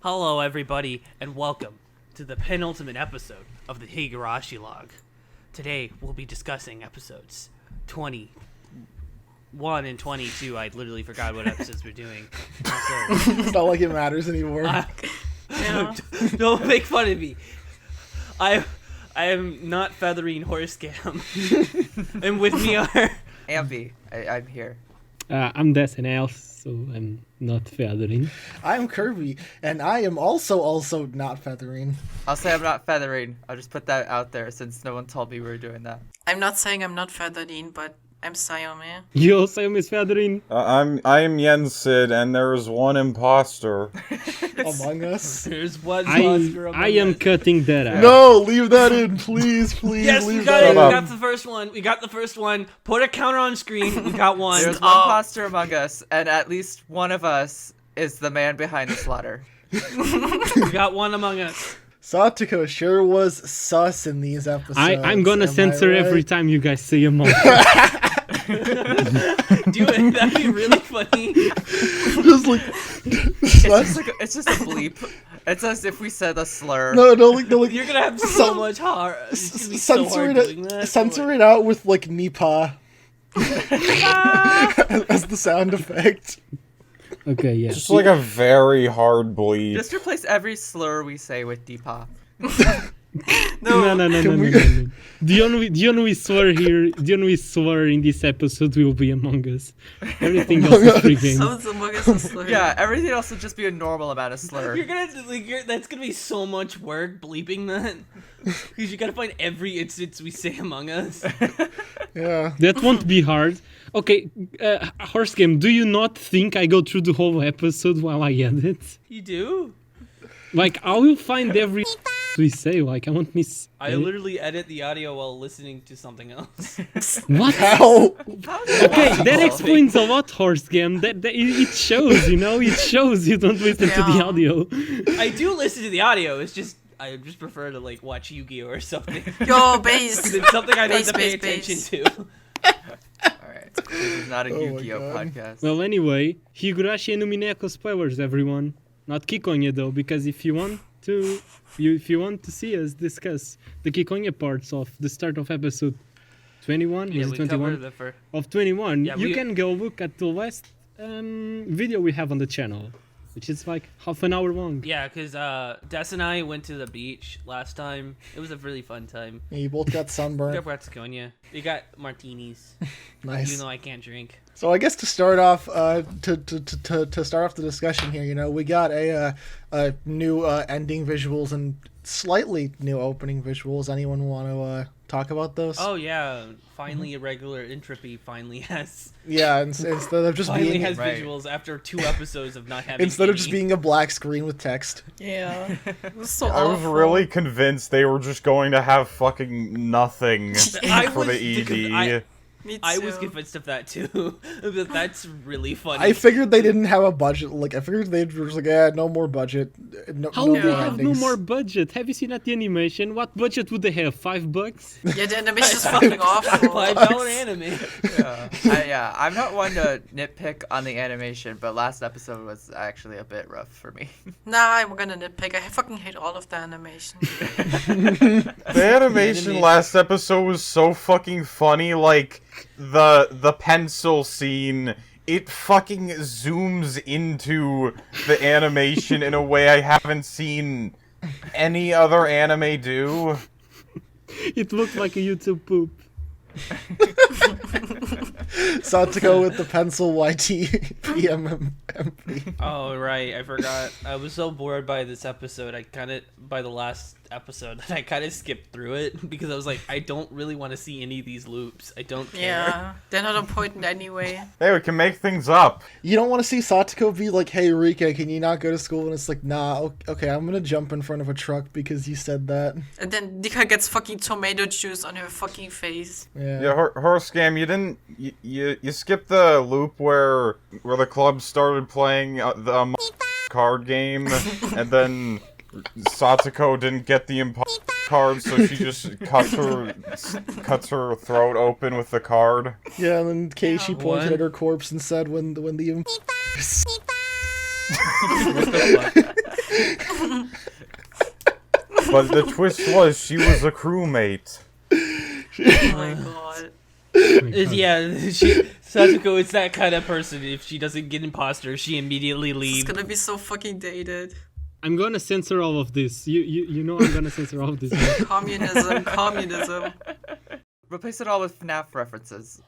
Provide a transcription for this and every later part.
Hello, everybody, and welcome to the penultimate episode of the Higurashi Log. Today, we'll be discussing episodes 21 and 22. I literally forgot what episodes we're doing. It's not like it matters anymore. Don't make fun of me. I am not feathering horse scam. And with me are... Ambi, I'm here. I'm Des and so I'm not feathering. I'm Kirby, and I am also not feathering. I'll say I'm not feathering. I'll just put that out there since no one told me we were doing that. I'm not saying I'm not feathering, but I'm Sayome. Yo, Sayome is feathering. I am Yensid, and there's one imposter. Among Us? There's one monster among I am us. cutting that out. No, leave that in, please, Yes, leave we got that it. in. We got the first one. We got the first one. Put a counter on screen. We got one. There's one imposter among us, and at least one of us is the man behind the slaughter. We got one among us. Satoko sure was sus in these episodes. I'm gonna am I censor right? every time you guys say a month. Do it. That'd be really funny. Just like... It's just a bleep. It's as if we said a slur. No, like... You're gonna have so much hard. It's gonna be so Censor hard doing that. Censor it out with, like, Nipa. As the sound effect. Okay, yeah. Just like a very hard bleed. Just replace every slur we say with Deepa. No. The only swear here, the only swear in this episode will be Among Us. Everything else is free game. So it's Among Us a slur. Yeah, everything else would just be a normal amount of slur. You're gonna that's gonna be so much work bleeping that because you gotta find every instance we say Among Us. Yeah. That won't be hard. Okay, Horse Game, do you not think I go through the whole episode while I edit? You do? Like, I will find every we say, like, I won't miss... I literally edit the audio while listening to something else. What? How? Okay, that explains a lot, Horse Game. That it shows, you know? It shows you don't listen to the audio. I do listen to the audio, it's just... I just prefer to, like, watch Yu-Gi-Oh! Or something. Yo, base. It's something I like to pay Base. attention to. Alright, this is not a Yu-Gi-Oh! God. podcast. Well, anyway, Higurashi and Umineko spoilers, everyone. Not Kikonya, though, because if you want to see us discuss the Kikonya parts of the start of episode 21, Yeah, is we it 21? covered the Of 21, Yeah, you can go look at the last video we have on the channel, which is like half an hour long. Yeah, because Des and I went to the beach last time. It was a really fun time. Yeah, you both got We sunburned. got Bratsiconia. We got martinis. Nice. Even though I can't drink. So I guess to start off, to start off the discussion here, you know, we got a new ending visuals and slightly new opening visuals. Anyone want to talk about those? Oh yeah, finally Irregular Entropy finally has Instead of just finally being has right. visuals after 2 episodes of not having. instead of just any. being a black screen with text. Yeah. It was so I was awful. really convinced they were just going to have fucking nothing I for the was- ED. Me too. I was convinced of that too. But that's really funny. I figured they didn't have a budget. Like I figured they were just like, no more budget. No, How no do they more have no endings. more budget? Have you seen at the animation? What budget would they have? $5? Yeah, the animation's fucking awful. $5 anime. Yeah, I'm not one to nitpick on the animation, but last episode was actually a bit rough for me. Nah, I'm gonna nitpick. I fucking hate all of the animation. The animation last episode was so fucking funny, like the pencil scene, it fucking zooms into the animation in a way I haven't seen any other anime do. It looked like a YouTube poop. Satoko with the pencil YT PMMP. Oh right, I forgot. I was so bored by this episode. By the last episode, that I kind of skipped through it because I was like, I don't really want to see any of these loops. I don't care. Yeah, they're not important anyway. Hey, we can make things up. You don't want to see Satoko be like, "Hey Rika, can you not go to school?" And it's like, "Nah, okay, I'm gonna jump in front of a truck because you said that." And then Nika gets fucking tomato juice on her fucking face. Yeah, horse scam. You didn't. You skipped the loop where the club started playing the card game, and then Satoko didn't get the card, so she just cuts her throat open with the card. Yeah, and then Keishi pointed What? at her corpse and said, "When the What the fuck? But the twist was she was a crewmate. Oh my god. Satoko is that kind of person. If she doesn't get imposter, she immediately It's leaves. gonna be so fucking dated. I'm gonna censor all of this. You know I'm gonna censor all of this. Communism. Replace it all with FNAF references.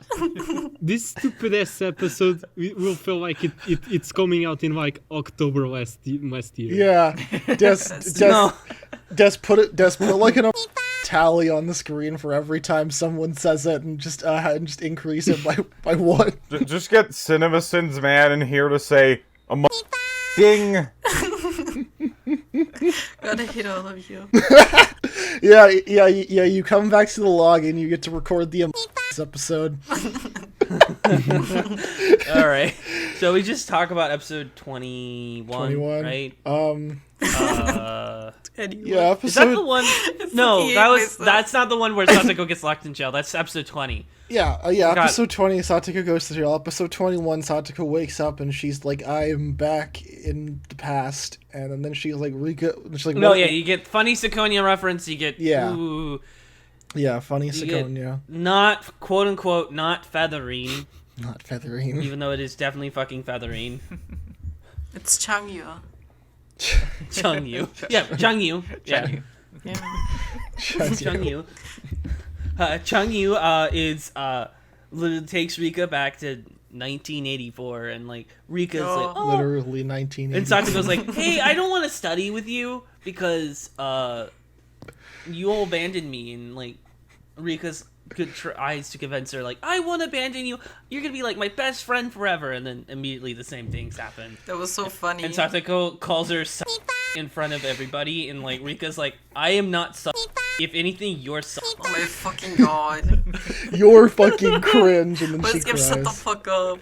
This stupid ass episode will feel like it's coming out in like October last year. Yeah. No. Just put like an tally on the screen for every time someone says it, and just increase it by one. Just get CinemaSins man in here to say a ding. Gotta hit all of you. Yeah. You come back to the log and you get to record the episode. All right. So we just talk about episode 21, 21. right? Anyway. Yeah, Is that the episode. one? fucking No, hate that's myself. not the one where Satoko gets locked in jail. That's episode 20. Yeah. Forgot. Episode 20, Satoko goes to jail. Episode 21, Satoko wakes up and she's like, "I'm back in the past," and then she's like, "Rika." She's like, No, "What?" yeah, you get funny Sakonia reference. You get ooh, Yeah, funny you get Sakonia. not quote unquote not feathering, Not feathering. even though it is definitely fucking feathering. It's Changyu. Chungyu. Yeah, Chungyu. Yeah. Yeah. Chungyu. Chungyu is takes Rika back to 1984, and like Rika's like, oh. Literally 1980. And Satoko's like, hey, I don't want to study with you because you all abandoned me, and like Rika's tries to convince her like, I won't abandon you. You're gonna be like my best friend forever, and then immediately the same things happen. That was so funny. And Satoko calls her in front of everybody, and like Rika's like, I am not if anything, you're Oh my fucking god. You're fucking cringe, and then she Let's give cries. shut the fuck up.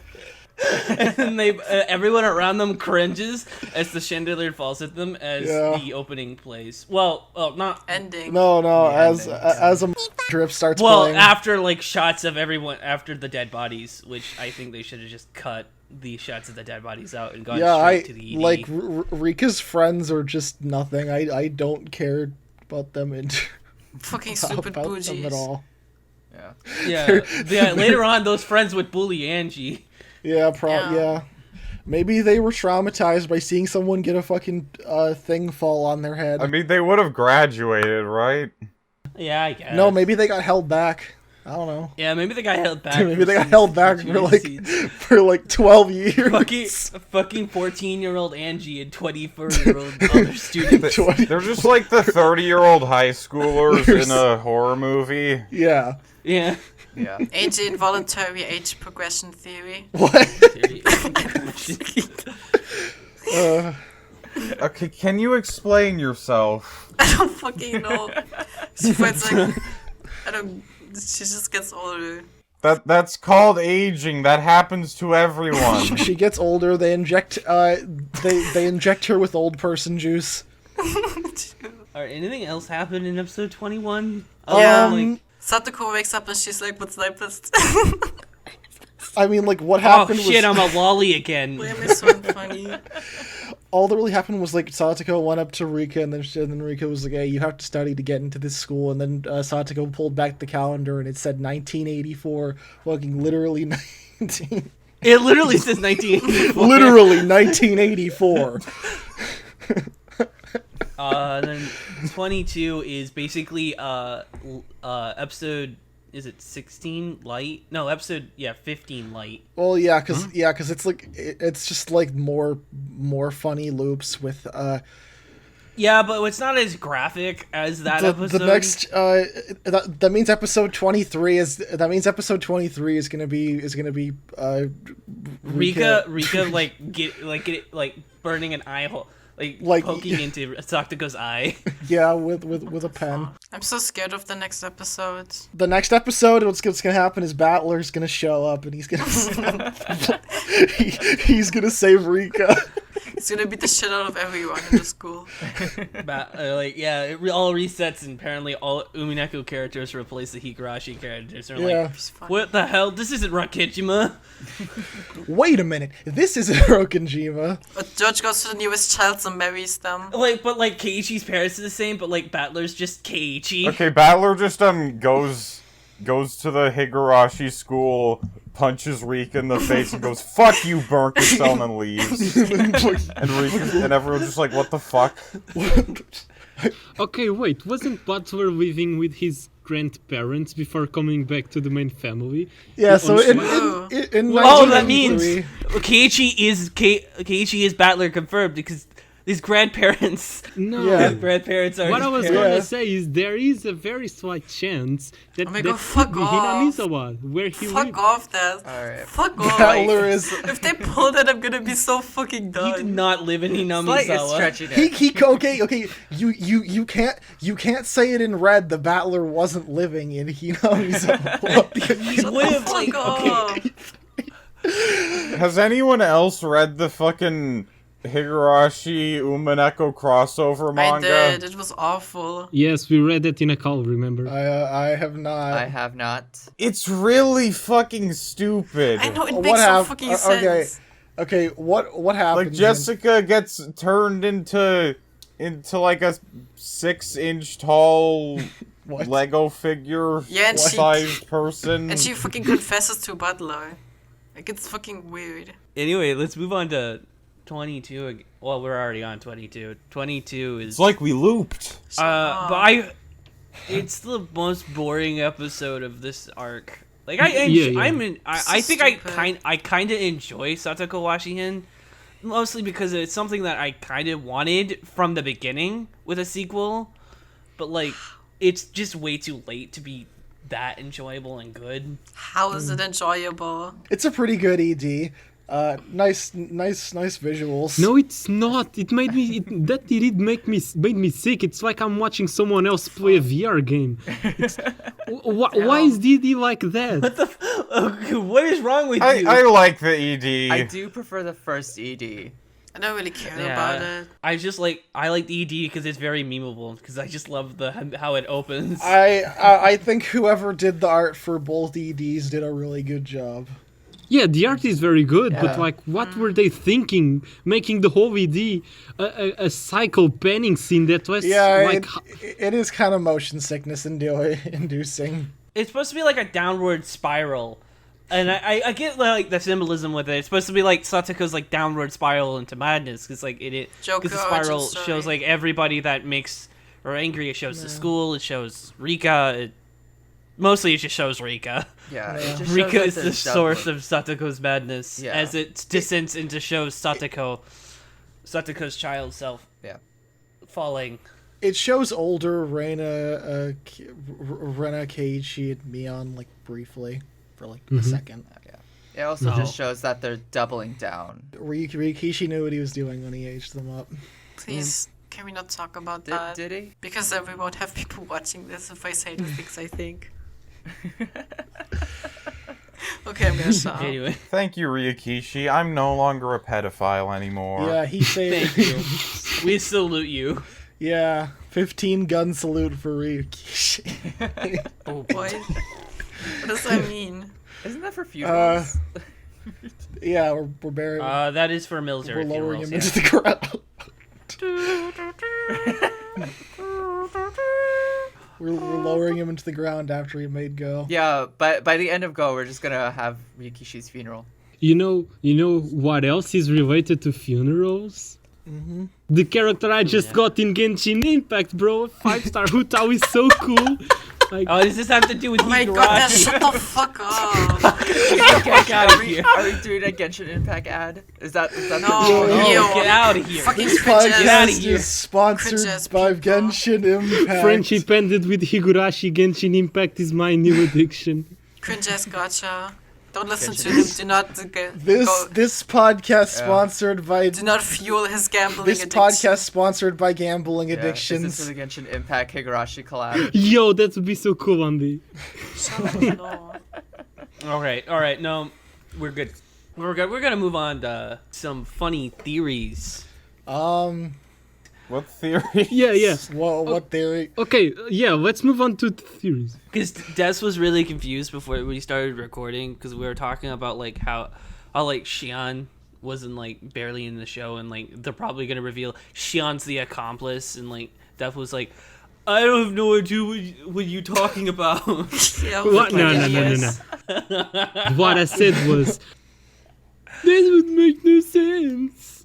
And they everyone around them cringes as the chandelier falls at them as Yeah. the opening plays. Well, not Ending. No, Yeah, as a drip starts well playing. after like shots of everyone after the dead bodies, which I think they should have just cut the shots of the dead bodies out and gone Yeah, straight to the ED. like Rika's friends are just nothing. I don't care about them and Fucking stupid about them bougies. at all. Yeah. yeah. Later on, those friends would bully Angie. Yeah, Yeah. yeah. Maybe they were traumatized by seeing someone get a fucking thing fall on their head. I mean, they would have graduated, right? Yeah, I guess. No, maybe they got held back. I don't know. Yeah, maybe they got held back. Maybe for they got some held back for like 12 years. fucking 14-year-old Angie and 24-year-old other students. They're just like the 30-year-old high schoolers in a horror movie. Yeah. Yeah. Yeah. Age involuntary age progression theory. What? Okay, can you explain yourself? I don't fucking know. She fights like she just gets older. That's called aging. That happens to everyone. She gets older. They inject they inject her with old person juice. Alright, anything else happen in episode 21? Yeah. Satoko wakes up and she's like, what's lapist? I mean, like, what Oh happened shit, was... I'm a lolly again. Liam is so funny. All that really happened was, like, Satoko went up to Rika, and then Rika was like, hey, you have to study to get into this school, and then Satoko pulled back the calendar, and it said 1984, fucking literally 19... It literally says 1984. Literally 1984. Then 22 is basically episode, is it 16 light? No, episode 15 light. Well, yeah, because it's like it's just like more funny loops with Yeah, but it's not as graphic as that episode. the next that means episode 23 is gonna be Rika like burning an eye hole, like poking into Satoko's eye. yeah, with a pen. I'm so scared of the next episode. The next episode, what's gonna happen is Battler's gonna show up and he's gonna he's gonna save Rika. He's He's gonna beat the shit out of everyone in the school. It all resets, and apparently all Umineko characters replace the Higurashi characters. They're Yeah. like, what the hell? This isn't Rakijima. Wait a minute. This isn't Rokenjima. But George goes to the nearest child and marries them. But Keiichi's parents are the same, but Battler's just Keiichi. Okay, Battler just goes to the Higurashi school, punches Rika in the face, and goes, "Fuck you, Burnkestone," and leaves. and everyone's just like, "What the fuck?" Okay, wait, wasn't Butler living with his grandparents before coming back to the main family? Yeah, so in that 1993 means Keiichi is Battler confirmed because his grandparents. No. Yeah. Grandparents are. What his I was parents. gonna say is there is a very slight chance that Oh my that God, fuck could be off. Hinamizawa, where he Fuck lived. off, Dad. Alright. Fuck off. Battler is If they pull that, I'm gonna be so fucking He done. did not live in Slight is Hinamizawa. stretching it. okay. You can't say it in red. The Battler wasn't living in Hinamizawa. He lived Fuck off. Has anyone else read the fucking Higurashi Umineko crossover I manga? did. It was awful. Yes, we read that in a call, remember? I have not. I have not. It's really fucking stupid. I know it What makes no hap- fucking okay. sense. Okay, what happened? Like Jessica gets turned into like a 6-inch tall What? Lego figure Yeah, and she- sized person. And she fucking confesses to Butler. Like, it's fucking weird. Anyway, let's move on to 22. Well, we're already on 22. 22 is. It's like we looped. It's the most boring episode of this arc. Like Yeah. I think I Stupid. kind of enjoy Satoko Washihin, mostly because it's something that I kind of wanted from the beginning with a sequel, but it's just way too late to be that enjoyable and good. How is it enjoyable? It's a pretty good ED. Nice visuals. No, it's not. It made me. That did made me sick. It's like I'm watching someone else play a VR game. Why is DD like that? What is wrong with you? I like the ED. I do prefer the first ED. I don't really care about it. I like the ED because it's very memeable. Because I just love how it opens. I think whoever did the art for both EDs did a really good job. Yeah, the art is very good, Yeah. but what were they thinking? Making the whole ED a cycle panning scene that was It is kind of motion sickness inducing. It's supposed to be like a downward spiral, and I get the symbolism with it. It's supposed to be like Satoko's downward spiral into madness because Joker the spiral origin shows story. everybody that makes her angry. It shows the school. It shows Rika. Mostly it just shows Rika. Yeah. It just shows Rika that is the there's source double- of Satoko's madness Yeah. as it descends into shows Satoko's child self Yeah. falling. It shows older Rena Keiichi and Mion briefly for a second. It also Oh. just shows that they're doubling down. Rikishi knew what he was doing when he aged them up. Please, can we not talk about Did, that? did he? Because then we won't have people watching this if I say the things I think. Okay, I'm gonna stop. Anyway, Thank you, Ryakishi. I'm no longer a pedophile anymore. Yeah, he saved. thank you. We salute you. Yeah, 15 gun salute for Rikishi. Oh What? What does that mean? Isn't that for funerals? Yeah, we're burying. That is for military We're lowering funerals. him Yeah. into the ground. We're lowering him into the ground after he made Go. Yeah, but by the end of Go, we're just gonna have Rikishi's funeral. You know what else is related to funerals? Mm-hmm. The character I just got in Genshin Impact, bro. 5-star Hutao is so cool. Oh, does this have to do with Oh my god, Dad, Higurashi? shut the fuck up! Get out of here. Are we doing a Genshin Impact ad? Is that No, Oh, ew. get out of here. Fucking This cringe Get outta podcast here. is sponsored Cringe-ass by people. Genshin Impact. Friendship ended with Higurashi. Genshin Impact is my new addiction. Cringe ass gotcha. Don't listen to him. Do not This podcast sponsored by do not fuel his gambling this addiction. podcast sponsored by gambling Is addictions. this for the Genshin Impact Higurashi collab? Yo, that would be so cool, Andy. Shut up, no. All right. No, we're good. We're gonna move on to some funny theories What theory? Yeah. What theory? Okay, yeah, let's move on to theories. Because Des was really confused before we started recording because we were talking about like how like Shion wasn't like barely in the show and like they're probably gonna reveal Shion's the accomplice and like Des was like, I don't have no idea what you talking about. Yeah, What? No. What I said was, this would make no sense.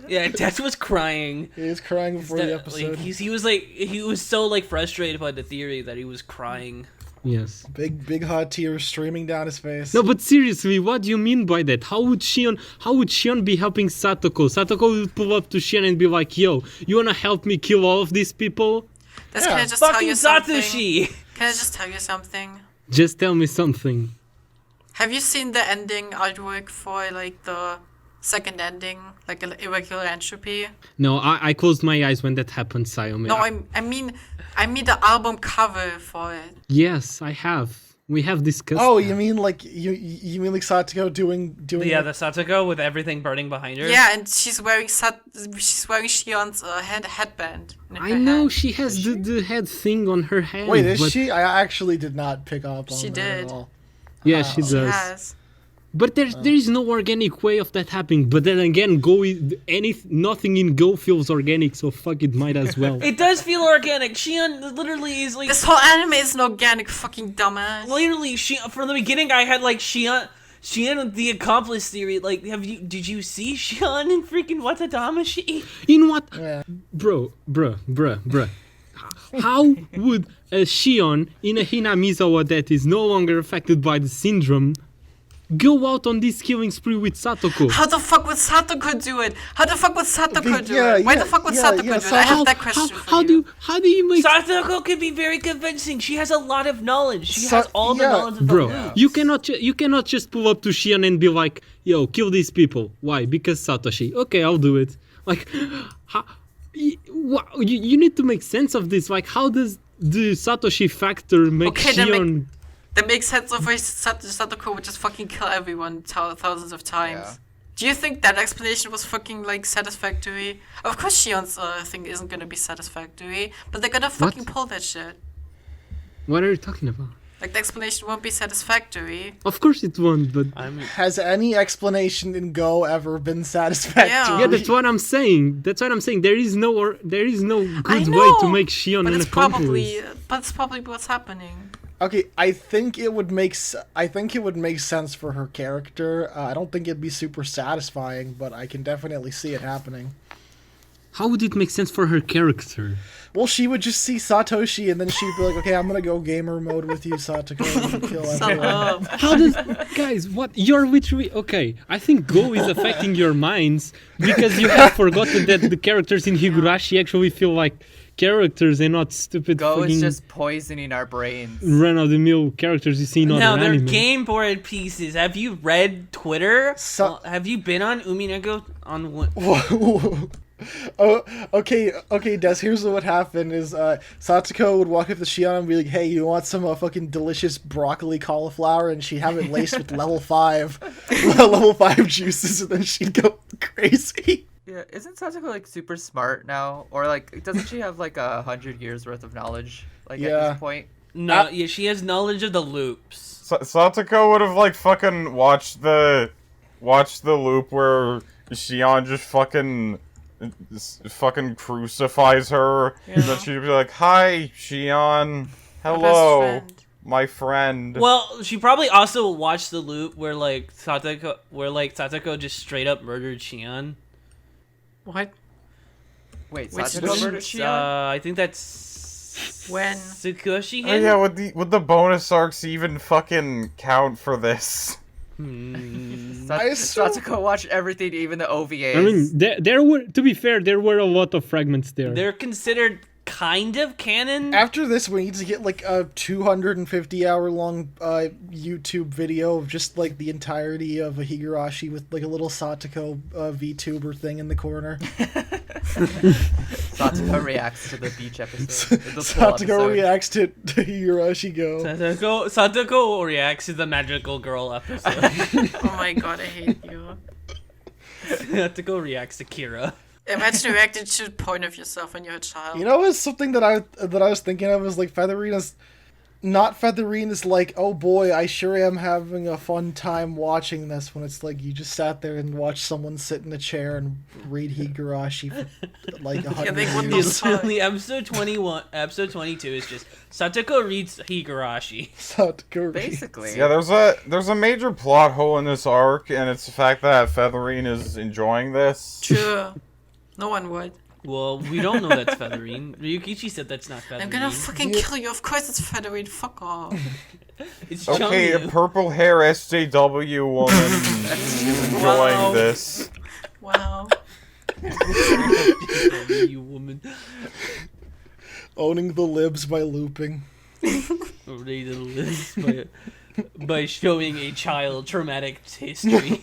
Yeah, Des was crying. He was crying before the episode. Like, he was so like frustrated by the theory that he was crying. Yes. Big hot tears streaming down his face. No, but seriously, what do you mean by that? How would Shion be helping Satoko? Satoko would pull up to Shion and be like, yo, you wanna help me kill all of these people? Can I just tell Fucking you something? Satoshi! Can I just tell you something? Just tell me something. Have you seen the ending artwork for like the second ending, like irregular entropy? No, I closed my eyes when that happened, Sayome. No, I mean the album cover for it. Yes, I have. We have discussed. Oh, that. you mean like Satoko doing? Yeah, the Satoko with everything burning behind her. Yeah, and she's wearing Shion's headband. In her I know hand. she has the head thing on her hand. Wait, is but she? I actually did not pick up on She that did. at all. Yeah, she She does. has. But there is no organic way of that happening. But then again, nothing in Go feels organic, so fuck it, might as well. It does feel organic. Shion literally is like... This whole anime is an organic fucking dumbass. Literally, from the beginning, I had like Shion the accomplice theory. Like, did you see Shion in freaking Watadamashi? In what? Yeah. Bruh. How would a Shion in a Hinamizawa that is no longer affected by the syndrome go out on this killing spree with Satoko? How the fuck would Satoko do it? How the fuck would Satoko do Yeah, it? Why yeah, the fuck would yeah, Satoko yeah, do it? I have that question for you. How do you make... Satoko can be very convincing. She has a lot of knowledge. She has all the yeah. knowledge of the Bro, loop. you cannot just pull up to Shion and be like, yo, kill these people. Why? Because Satoshi. Okay, I'll do it. Like, you need to make sense of this. Like, how does the Satoshi factor make Okay, then Shion... That makes sense of why Satoko would just fucking kill everyone thousands of times. Yeah. Do you think that explanation was fucking like satisfactory? Of course Shion's thing isn't gonna be satisfactory, but they're gonna fucking pull that shit. What are you talking about? Like the explanation won't be satisfactory. Of course it won't, but... Has any explanation in Go ever been satisfactory? Yeah, that's what I'm saying. There is no good way know, to make Shion but an it's accomplice. probably what's happening. Okay, I think it would make sense for her character. I don't think it'd be super satisfying, but I can definitely see it happening. How would it make sense for her character? Well, she would just see Satoshi, and then she'd be like, "Okay, I'm gonna go gamer mode with you, Satoko, and kill everyone." How does... Guys, what? You're literally... Okay, I think Go is affecting your minds because you have forgotten that the characters in Higurashi actually feel like characters and not stupid Go fucking is just poisoning our brains. run-of-the-mill characters you see in No, other they're anime. game board pieces. Have you read Twitter? So- Have you been on Umineko on what? Oh, okay, Des, here's what happened is, Satoko would walk up to Shion and be like, "Hey, you want some fucking delicious broccoli cauliflower?" And she'd have it laced with level 5 juices, and then she'd go crazy. Yeah, isn't Satoko like super smart now? Or like, doesn't she have like 100 years worth of knowledge? Like at Yeah. this point? No, yeah, she has knowledge of the loops. Satoko would have like fucking watched the loop where Shion just fucking crucifies her, and then she'd be like, "Hi, Shion. Hello, friend." my friend." Well, she probably also watched the loop where Satoko just straight up murdered Shion. What? Wait, Which Satoko is- murdered Shion? I think that's When? Tsukushi. Oh yeah, would the bonus arcs even fucking count for this? I assume- Satoko watched everything, even the OVAs. I mean, there were, to be fair, there were a lot of fragments there. They're considered kind of canon. After this, we need to get like a 250-hour long YouTube video of just like the entirety of a Higurashi with like a little Satoko VTuber thing in the corner. Satoko reacts to the beach episode. The pool Satoko episode. reacts to Higurashi Go. Satoko reacts to the magical girl episode. Oh my god, I hate you. Satoko reacts to Kira. Imagine reacting to the point of yourself when you're a child. You know, it's something that I was thinking of is like Featherina's. Not Featherina's like, oh boy, I sure am having a fun time watching this. When it's like you just sat there and watched someone sit in a chair and read Higurashi for like 100 they wouldn't years. Literally, episode 21, episode 22 is just Satoko reads Higurashi. Satoko reads. Basically. Yeah, there's a major plot hole in this arc, and it's the fact that Featherine is enjoying this. Sure. No one would. Well, we don't know that's Featherine. Ryukichi said that's not Featherine. I'm gonna fucking kill you. Of course it's Featherine. Fuck off. It's Okay, a Chunyu. purple hair SJW woman is enjoying Wow. this. Wow. You woman. Owning the libs by looping. Ready to live by showing a child traumatic history.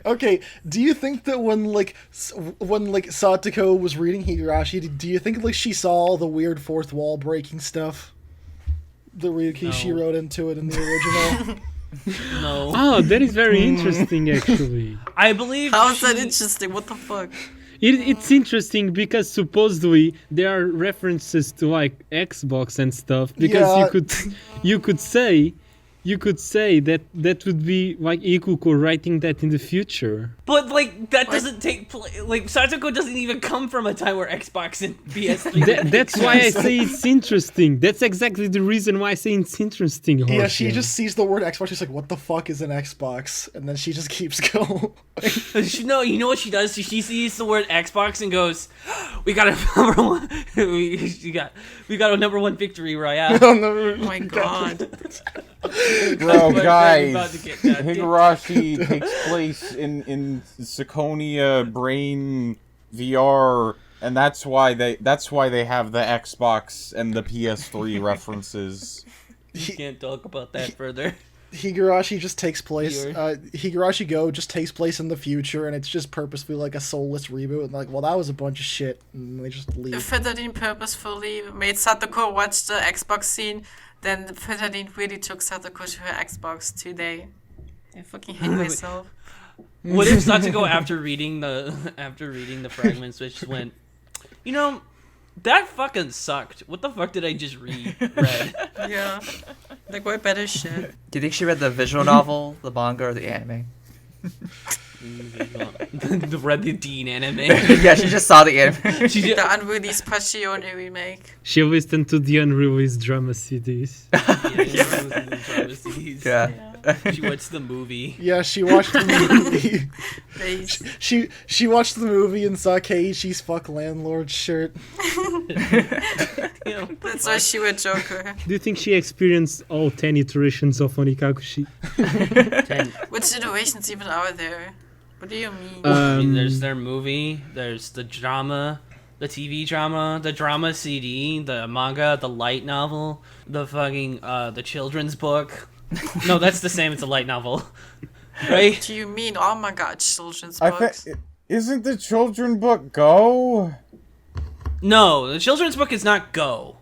Okay, do you think that when Satoko was reading Higurashi, do you think like she saw all the weird fourth wall breaking stuff that Ryukishi No. wrote into it in the original? No. Oh, that is very interesting, actually. I believe How is that she- interesting? What the fuck? It's interesting because supposedly there are references to like Xbox and stuff. Because Yeah. you could say that would be like Ikuko writing that in the future. But like that doesn't take place. Like Satoko doesn't even come from a time where Xbox and PS3. That's why I say it's interesting. That's exactly the reason why I say it's interesting. Yeah, she Horsey. just sees the word Xbox, she's like, what the fuck is an Xbox? And then she just keeps going. No, you know what she does? She sees the word Xbox and goes, "We got a number one. we got a number one victory royale." Oh my god. Bro, But guys, about to get that. Higurashi takes place in Sakonia Brain VR, and that's why they have the Xbox and the PS3 references. You can't talk about that further. Higurashi just takes place, Sure. Higurashi Go just takes place in the future, and it's just purposefully like a soulless reboot, and like, well, that was a bunch of shit, and they just leave. If Featherine purposefully made Satoko watch the Xbox scene, then Featherine really took Satoko to her Xbox today. I fucking hate myself. What if Satoko after reading the fragments, which went, you know, that fucking sucked. What the fuck did I just read? Yeah. Like, what better shit? Do you think she read the visual novel, the manga, or the anime? Read the Dean anime. Yeah, she just saw the anime. She just, The unreleased Passione remake. She listened to the unreleased drama CDs. Yeah. She watched the movie. Yeah, she watched the movie. Base. she watched the movie and saw Keiichi's fuck landlord shirt. That's why she would Joker. Do you think she experienced all 10 iterations of Onikakushi? Which iterations even are there? What do you mean? I mean, there's their movie, there's the drama, the TV drama, the drama CD, the manga, the light novel, the fucking, the children's book. No, that's the same, it's a light novel. Right? What do you mean? Oh my god, children's I books. think isn't the children book Go? No, the children's book is not Go.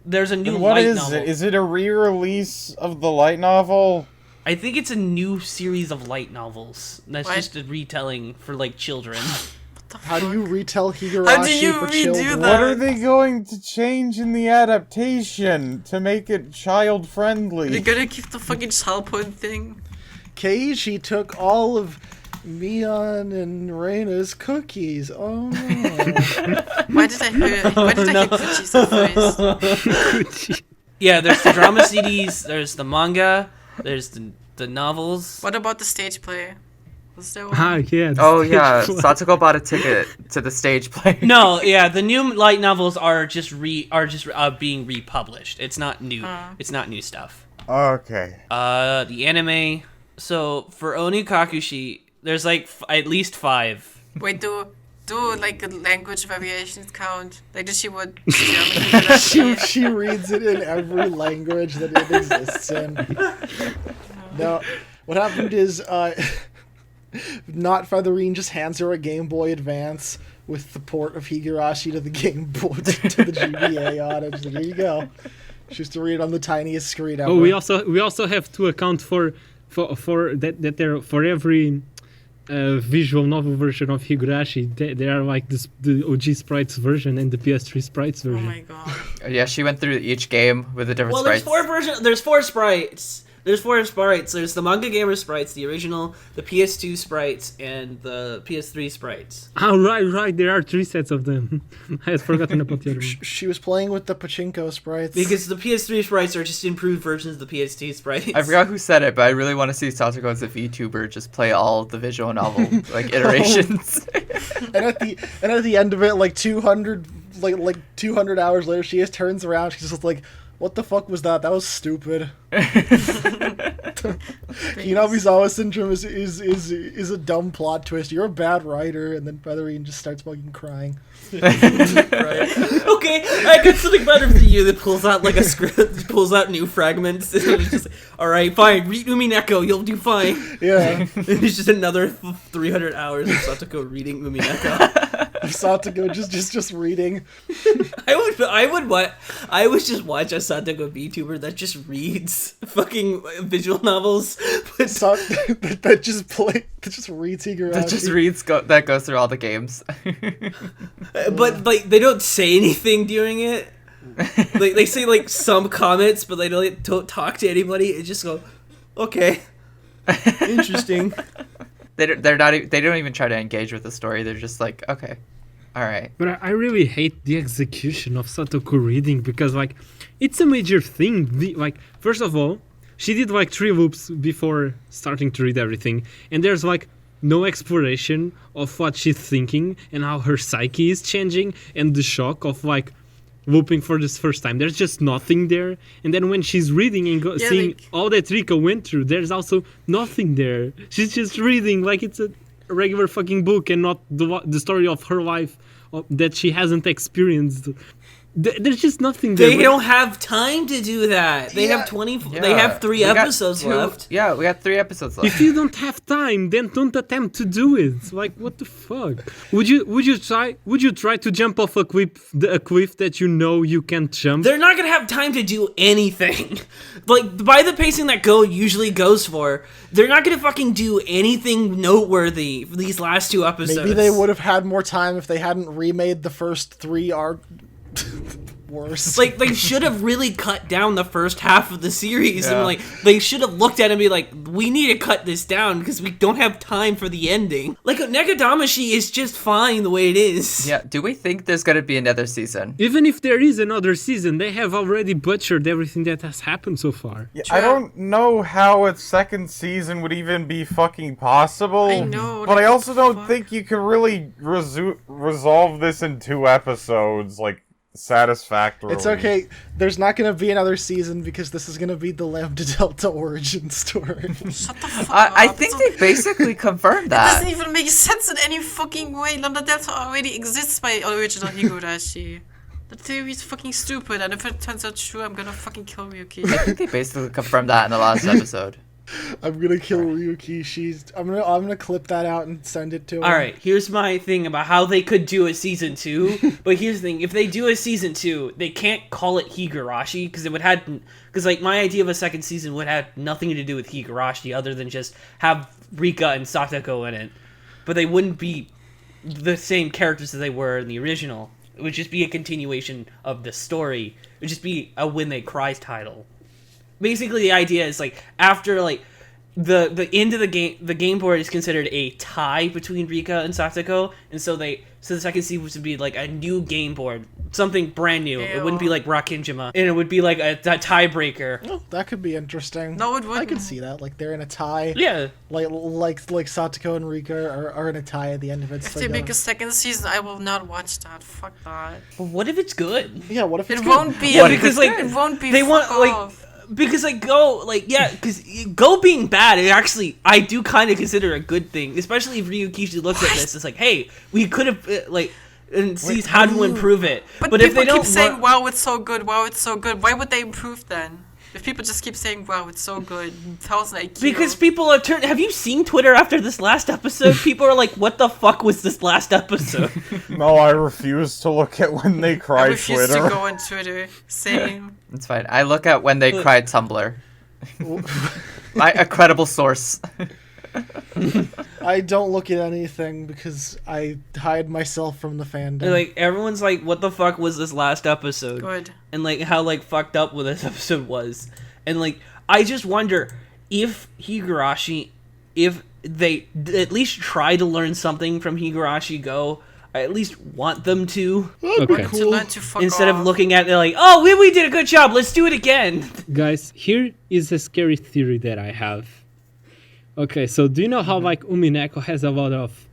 There's a new Then what light is novel. it? Is it a re-release of the light novel? I think it's a new series of light novels. That's What? just a retelling for, like, children. What the How do fuck? you retell Higurashi How do you for redo children? that? What are they going to change in the adaptation to make it They're child-friendly? gonna keep the fucking child porn thing. Keiichi took all of Mion and Reina's cookies. Oh no. Why did I hear cookies at first? Yeah, there's the drama CDs, there's the manga, there's the novels. What about the stage play? Was there one? Ah, yeah. Oh yeah, Satoko bought a ticket to the stage play. No, yeah, the new light novels are just being republished. It's not new. It's not new stuff. Okay. The anime. So for Onikakushi, there's like at least 5. Wait, do like the language variations count? Like, does she would German? she reads it in every language that it exists in. No, what happened is, not Featherine just hands her a Game Boy Advance with the port of Higurashi to the Game Boy to the GBA on it. She's like, here you go. She used to read it on the tiniest screen ever. Oh, we also have to account for that there for every visual novel version of Higurashi. They are like the OG sprites version and the PS3 sprites Oh version. my god. Yeah, she went through each game with the different Well, sprites. there's four sprites. There's four sprites. There's the Manga Gamer sprites, the original, the PS2 sprites, and the PS3 sprites. Oh, right. There are 3 sets of them. I had forgotten about the other one. She was playing with the pachinko sprites. Because the PS3 sprites are just improved versions of the PS2 sprites. I forgot who said it, but I really want to see Satoko as a VTuber just play all of the visual novel like iterations. and at the end of it, like 200 hours later, she just turns around. She's just like, "What the fuck was that? That was stupid." Hinabizawa syndrome is a dumb plot twist. You're a bad writer, and then Featherine just starts fucking crying. Right. Okay, I got something better for you that pulls out like a script, pulls out new fragments. And it's just like, all right, fine, read Umineko, you'll do fine. Yeah. It's just another 300 hours of Satoko reading Umineko. Satoko just reading. I would just watch a Satoko VTuber that just reads fucking visual novels. But that just reads Higurashi. That just reads that goes through all the games. but like they don't say anything during it. Like they say like some comments, but they don't talk to anybody. It just go, okay, interesting. They don't even try to engage with the story. They're just like, okay, all right. But I really hate the execution of Satoko reading because like it's a major thing. Like first of all, she did like 3 loops before starting to read everything, and there's like no exploration of what she's thinking and how her psyche is changing and the shock of like looping for this first time. There's just nothing there. And then when she's reading and seeing all that Rika went through, there's also nothing there. She's just reading like it's a regular fucking book and not the story of her life that she hasn't experienced. There's just nothing there. They don't have time to do that. They have 20. Yeah. They have 3 episodes left. Yeah, we got 3 episodes left. If you don't have time, then don't attempt to do it. Like, what the fuck? Would you try to jump off a cliff that you know you can't jump? They're not gonna have time to do anything. Like by the pacing that Go usually goes for, they're not gonna fucking do anything noteworthy for these last 2 episodes. Maybe they would have had more time if they hadn't remade the first 3 arc. Worse. Like they should have really cut down the first half of the series, and like they should have looked at it and be like, we need to cut this down because we don't have time for the ending. Like Negadamashi is just fine the way it is. Yeah, do we think there's gonna be another season? Even if there is another season, they have already butchered everything that has happened so far. Yeah, I don't know how a second season would even be fucking possible. I know, But I like, also don't fuck. think you can really resolve this in 2 episodes, like, satisfactorily. It's okay. There's not going to be another season because this is going to be the Lambda Delta origin story. Shut the fuck I up. think It's they basically confirmed It doesn't that. even make sense in any fucking way. Lambda Delta already exists by original Higurashi. The theory is fucking stupid, and if it turns out true, I'm gonna fucking kill Ryuki. I think they basically confirmed that in the last episode. I'm gonna kill Ryuki. I'm gonna clip that out and send it to him. All right, here's my thing about how they could do a season 2. But here's the thing: if they do a season 2, they can't call it Higurashi because like my idea of a second season would have nothing to do with Higurashi other than just have Rika and Satoko in it. But they wouldn't be the same characters as they were in the original. It would just be a continuation of the story. It would just be a When They Cry title. Basically, the idea is like after like the end of the game board is considered a tie between Rika and Satoko, and so the second season would be like a new game board, something brand new. It wouldn't be like Rakinjima, and it would be like a tiebreaker. Oh, that could be interesting. No, it wouldn't. I could see that. Like they're in a tie. Yeah, Like Satoko and Rika are in a tie at the end of it. If so they they make gotta- a second season, I will not watch that. Fuck that. but what if it's good? Yeah, what if it's It good? won't be. Yeah, because like it won't be. they want fuck like. off. Because like Go, like yeah, because Go being bad, it actually I do kind of consider a good thing, especially if Ryukishi looks at this. It's like, hey, we could have like and sees how to improve it. But if people they don't keep saying, "Wow, it's so good! Wow, it's so good!" Why would they improve then? If people just keep saying, "Wow, it's so good," 1,000 IQ. because people are turning. Have you seen Twitter after this last episode? People are like, "What the fuck was this last episode?" No, I refuse to look at When They I Cry refuse Twitter. to go on Twitter. Same. It's fine. I look at When They Cried Tumblr. A credible source. I don't look at anything because I hide myself from the fandom. Like everyone's like, "What the fuck was this last episode?" Good. And like how like fucked up what this episode was, and like I just wonder if Higurashi, if they at least try to learn something from Higurashi Go. I at least want them to, Okay. To learn to fuck instead off. of looking at it like, "Oh, we did a good job. Let's do it again." Guys, here is a scary theory that I have. Okay, so do you know how like Umineko has a lot of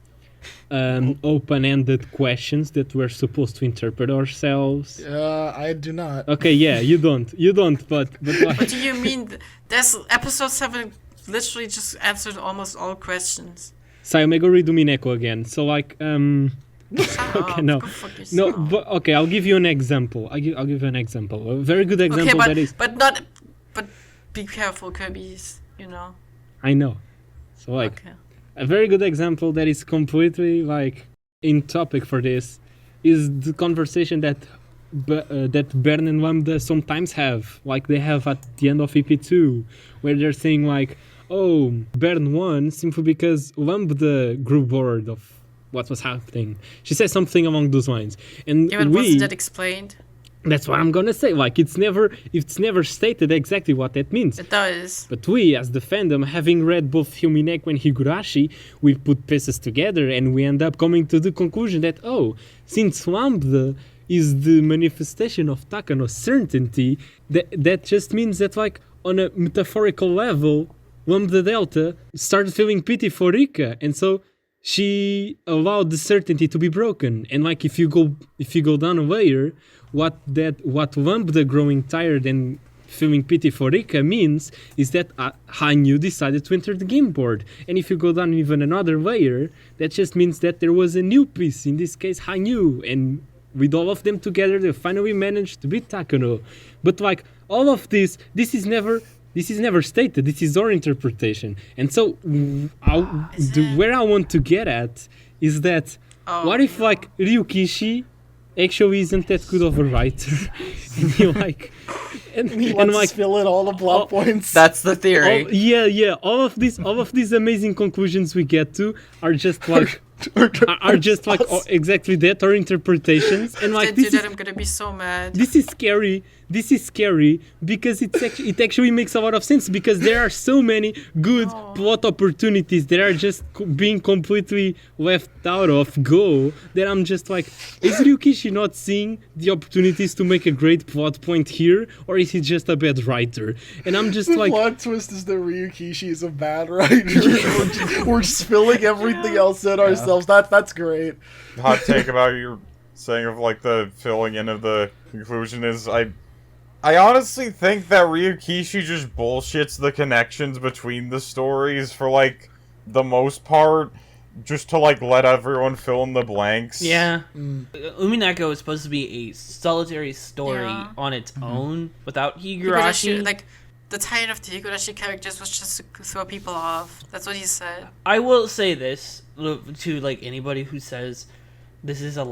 open-ended questions that we're supposed to interpret ourselves? I do not. Okay, yeah, you don't, but like, What do you mean? There's episode 7 literally just answered almost all questions. so I'm gonna read Umineko again. So like, Shut Okay, up, no. go fuck no, yourself. but okay, I'll give you an example. I'll give you an example. A very good example Okay, that is. but be careful, Kirby's. You know. I know. So like, Okay. a very good example that is completely like in topic for this is the conversation that that Bern and Lambda sometimes have, like they have at the end of EP2, where they're saying like, "Oh, Bern won simply because Lambda grew bored of what was happening." She says something along those lines, and Yeah, but wasn't that explained? that's what I'm gonna say. Like it's never stated exactly what that means. It does. But we, as the fandom, having read both Umineko and Higurashi, we put pieces together and we end up coming to the conclusion that, oh, since Lambda is the manifestation of Takano's certainty, that just means that, like, on a metaphorical level, Lambda Delta started feeling pity for Rika, and so she allowed the certainty to be broken. And like, if you go down a layer, what Lambda growing tired and feeling pity for Rika means is that Hanyu decided to enter the game board. And if you go down even another layer, that just means that there was a new piece, in this case Hanyu, and with all of them together, they finally managed to beat Takano. But like, all of this is never stated. This is our interpretation. And so, where I want to get at is that, what if like Ryukishi actually isn't that good of a writer, and he like, and Let's like fill in all the plot points. That's the theory. all of these amazing conclusions we get to are just like exactly that, or interpretations, and like If they this do is, that, I'm gonna be so mad. this is scary. This is scary because it actually makes a lot of sense, because there are so many good plot opportunities that are just being completely left out of Go, that I'm just like, is Ryukishi not seeing the opportunities to make a great plot point here, or is he just a bad writer? And I'm just The like, plot twist is that Ryukishi is a bad writer. We're spilling everything else in ourselves. That's great. Hot take about your saying of like the filling in of the conclusion is I honestly think that Ryukishi just bullshits the connections between the stories for like the most part, just to like let everyone fill in the blanks. Yeah. Umineko is supposed to be a solitary story on its own without Higurashi. Like, the tie-in of the Higurashi characters was just to throw people off. That's what he said. I will say this to like anybody who says this is a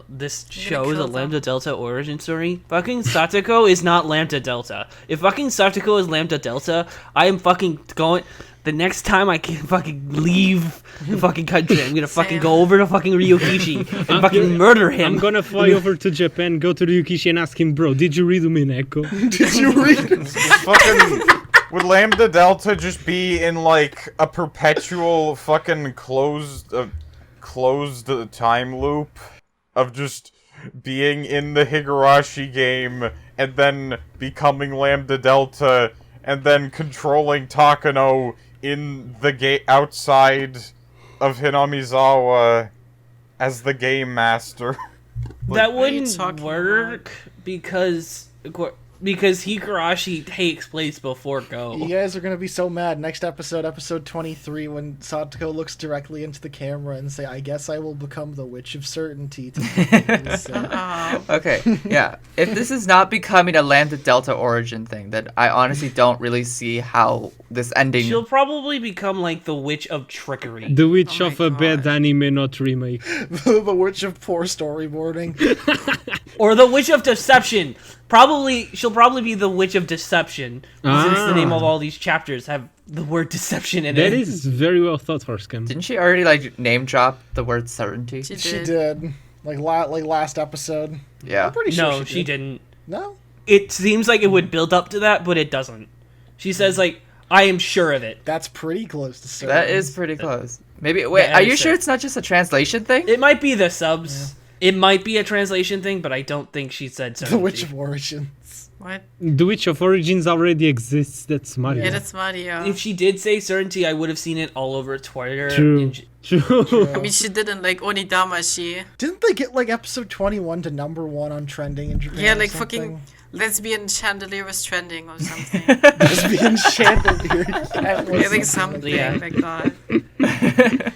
this show is a kill them. Lambda Delta origin story. Fucking Satoko is not Lambda Delta. If fucking Satoko is Lambda Delta, I am fucking going. The next time I can fucking leave the fucking country, I'm gonna fucking go over to fucking Ryukishi and fucking murder him. I'm gonna fly over to Japan, go to Ryukishi and ask him, bro, did you read Umineko? Did you read it? Fucking would Lambda Delta just be in like a perpetual fucking closed time loop of just being in the Higurashi game and then becoming Lambda Delta and then controlling Takano in the game outside of Hinamizawa as the game master? That What are you wouldn't talking work because Higurashi takes place before Go. You guys are gonna be so mad. Next episode, episode 23, when Satoko looks directly into the camera and say, "I guess I will become the Witch of Certainty." Okay, yeah. If this is not becoming a Lambda Delta origin thing, then I honestly don't really see how this ending. She'll probably become like the Witch of Trickery. The Witch Oh of my a bad God. anime, not remake. The Witch of Poor Storyboarding. Or the Witch of Deception. she'll probably be the Witch of Deception, since the name of all these chapters have the word deception in That it. is very well thought, Horsecam. Didn't she already like name drop the word certainty? She She did. did. Like last episode. Yeah. I'm pretty sure No, she didn't. No? It seems like it would build up to that, but it doesn't. She says like, "I am sure of it." That's pretty close to certain. That is pretty close. Maybe wait, Yeah, are you it's sure a- it's not just a translation thing? It might be the subs. It might be a translation thing, but I don't think she said so. The Witch of Origins. What? The Witch of Origins already exists. That's Mario. Yeah, that's Mario. If she did say certainty, I would have seen it all over Twitter. True. True. I mean, she didn't like Onidama. She Didn't they get like episode 21 to #1 on trending in Japan? yeah, or like something? fucking lesbian chandelier was trending or something. Lesbian chandelier. I think something Yeah. like that.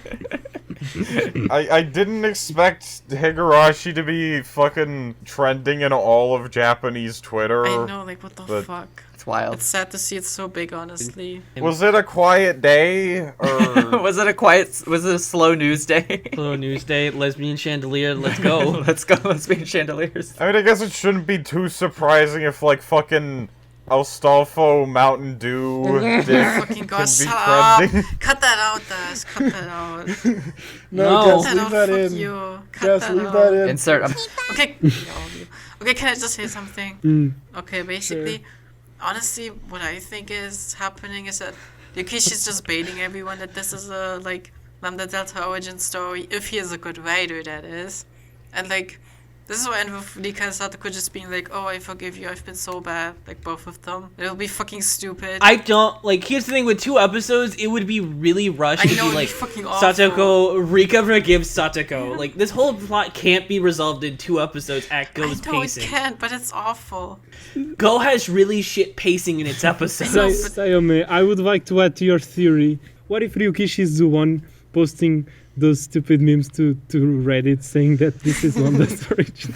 I didn't expect Higurashi to be fucking trending in all of Japanese Twitter. I know, like what the But- fuck. It's wild. It's sad to see it so big, honestly. Was it a quiet day or? Was it a slow news day? Hello, Newsday, lesbian chandelier, let's go. Let's go, lesbian chandeliers. I mean, I guess it shouldn't be too surprising if like fucking Astolfo Mountain Dew dick Fucking could gosh, be shut up! trending. Cut that out, Dash. Cut that out. No, No. Gus, Cut leave out, that fuck in. you. Cut Gus, that leave out. that in. Insert. Okay. Okay, can I just say something? Okay, basically, honestly, what I think is happening is that Yukishi's just baiting everyone that this is a, like, Lambda Delta origin story, if he is a good writer, that is. And, like, this is what end with Rika and Satoko just being like, oh, I forgive you, I've been so bad, like, both of them. It'll be fucking stupid. I don't like. Here's the thing: with 2 episodes, it would be really rushed I to know, be it'd be like fucking awful. Satoko, Rika forgives Satoko. Like this whole plot can't be resolved in 2 episodes at I Go's know pacing. it can't, but it's awful. Go has really shit pacing in its episodes. No, Sayome, I would like to add to your theory. What if Ryukishi is the one posting those stupid memes to Reddit saying that this is Lambda's origin?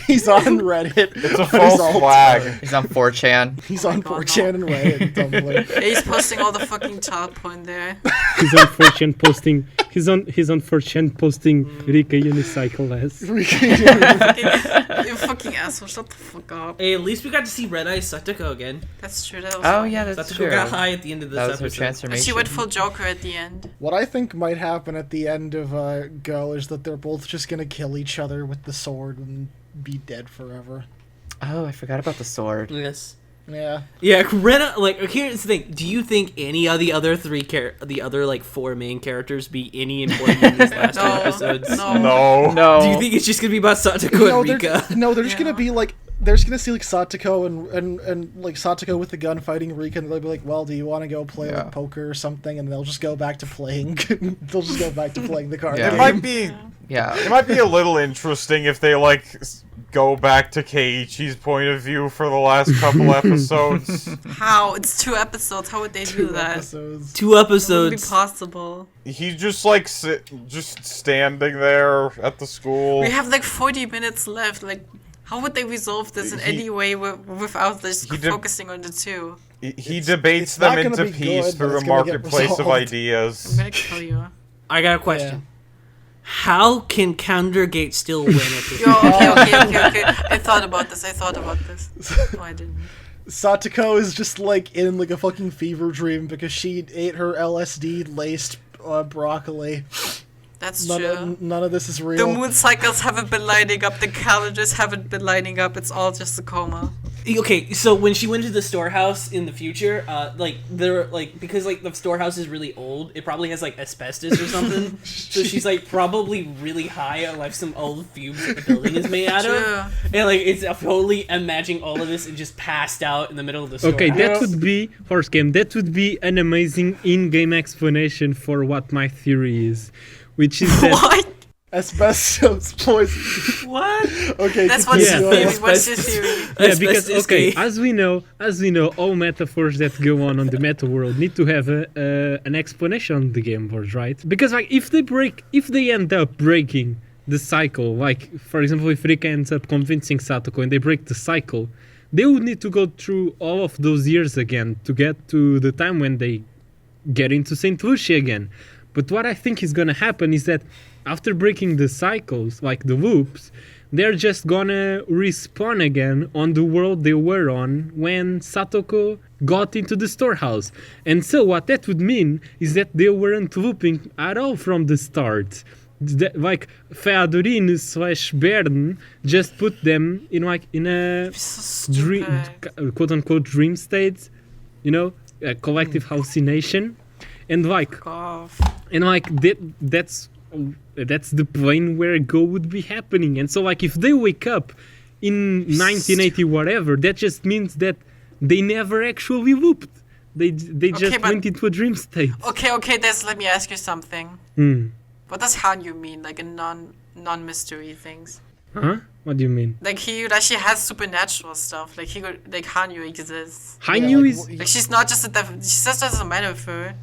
He's on Reddit. It's a false Result. flag. He's on 4chan. He's on God, 4chan and Reddit and Tumblr. Yeah, he's posting all the fucking child porn there. He's on 4chan posting. He's on 4chan posting Rika unicycle as. You fucking asshole, shut the fuck up. Hey, at least we got to see Red Eye Satoko again. That's true, that was Oh fun. yeah, that's Satoko true. got high at the end of this That was her episode. And transformation. she went full Joker at the end. What I think might happen at the end of Go is that they're both just gonna kill each other with the sword and be dead forever. Oh, I forgot about the sword. Yes. Yeah. Yeah, Rena. Like, here's the thing: do you think any of the other the other like 4 main characters be any important in these last 2 No, episodes? no. No. No. Do you think it's just gonna be about Satoko No, and Rika? they're just Yeah. gonna be like, they're just gonna see like Satoko and like Satoko with the gun fighting Rika, and they'll be like, well, do you want to go play Yeah. like poker or something? And they'll just go back to playing. They'll just go back to playing the card Yeah. It game. might be. Yeah. It might be a little interesting if they like go back to Keiichi's point of view for the last couple episodes. How? It's 2 episodes. How would they do 2 that? episodes. 2 It wouldn't be episodes. possible. He's just like just standing there at the school. We have like 40 minutes left. Like, how would they resolve this in He- any way without just he did- focusing on the 2? He debates it's not them gonna into be peace good, but through it's the gonna get marketplace of resolved. I'm ideas. gonna kill you. I got a question. How can Countergate still win at this? Yo, okay. I thought about this. No, I didn't. Satoko is just like in like a fucking fever dream because she ate her LSD laced broccoli. That's true. None of this is The real. moon cycles haven't been lining up. The calendars haven't been lining up. It's all just a coma. Okay, so when she went to the storehouse in the future, like there, like because like the storehouse is really old, it probably has like asbestos or something. So she's like probably really high on like some old fumes that the building is made out True. of, and like it's totally imagining all of this and just passed out in the middle of the storehouse. Okay, that would be horse game. That would be an amazing in-game explanation for what my theory is, which is that What? Asbestos poison. What? Okay, That's what's continue your on. theory. What's your theory? yeah, because Asbestos okay, gate. as we know, all metaphors that go on the meta world need to have an explanation on the game board, right? Because like if they end up breaking the cycle, like for example, if Rika ends up convincing Satoko and they break the cycle, they would need to go through all of those years again to get to the time when they get into Saint Lucia again. But what I think is gonna happen is that after breaking the cycles, like the loops, they're just gonna respawn again on the world they were on when Satoko got into the storehouse. And so what that would mean is that they weren't looping at all from the start. Like Feadorin / Bern just put them in a So dream, stupid. quote unquote dream state, a collective hallucination, and like Off. that's the plane where Go would be happening. And so like if they wake up in 1980 whatever, that just means that they never actually looped. They just but- went into a dream state. Okay, Des, let me ask you something. What does Hanyu mean, like in non-mystery things? Huh? What do you mean? Like Higurashi has supernatural stuff. Like Hanyu exists. Hanyu like, is Like she's not just she's just as a metaphor.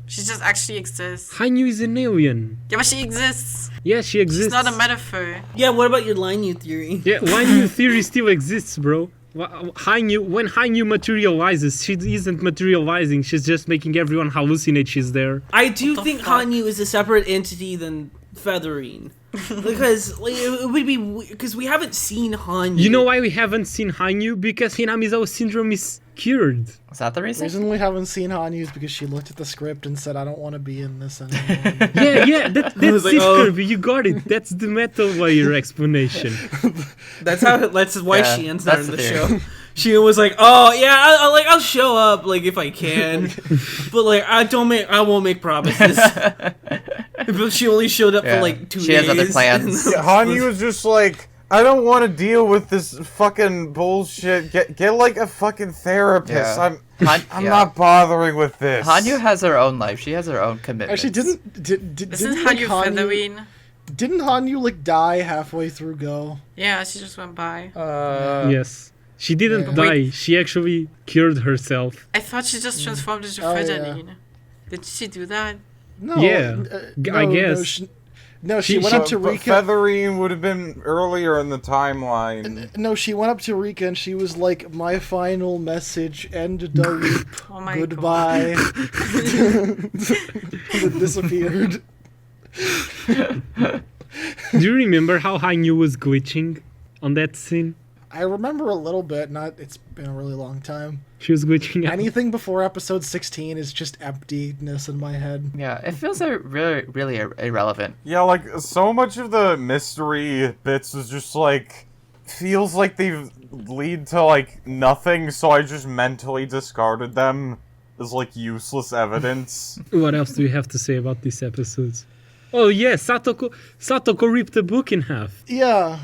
She just actually exists. Hanyu is an alien. Yeah, but she exists. Yeah, she exists. She's not a metaphor. Yeah, what about your line you theory? Yeah, Hanyu theory still exists, bro. When Hanyu materializes, she isn't materializing. She's just making everyone hallucinate she's there. I do the think fuck? Hanyu is a separate entity than Featherine. Because like, it would be because we haven't seen Hanyu. You know why we haven't seen Hanyu? Because Hinamizawa syndrome is cured. Is that the The reason? reason we haven't seen Hanyu is because she looked at the script and said, I don't want to be in this anymore. Yeah, that's was like, it, oh. Kirby. You got it. That's the metal layer explanation. That's why Yeah, she ends there that's in the the show. theory. She was like, "Oh yeah, I'll show up like if I can, but like I won't make promises." But she only showed up Yeah. for like 2 days. She has other plans. Yeah, Hanyu was just like, I don't want to deal with this fucking bullshit. Get like a fucking therapist. Yeah. I'm not bothering with this. Hanyu has her own life. She has her own commitments. Actually, Isn't didn't like, Hanyu Featherine? didn't Hanyu like die halfway through Go? Yeah, she just went by. Yes. She didn't Yeah. die. She actually cured herself. I thought she just transformed into Oh, yeah. Featherine. Did she do that? No. Yeah, I guess. She went up to But Rika. Featherine would have been earlier in the timeline. No, she went up to Rika and she was like, "My final message, end the loop. Oh my Goodbye." And it disappeared. Do you remember how Hanyu was glitching on that scene? I remember a little bit. It's been a really long time. She was glitching out. Anything before episode 16 is just emptiness in my head. Yeah, it feels really irrelevant. Yeah, like so much of the mystery bits is just like feels like they lead to like nothing. So I just mentally discarded them as like useless evidence. What else do you have to say about these episodes? Oh yeah, Satoko ripped the book in half. Yeah.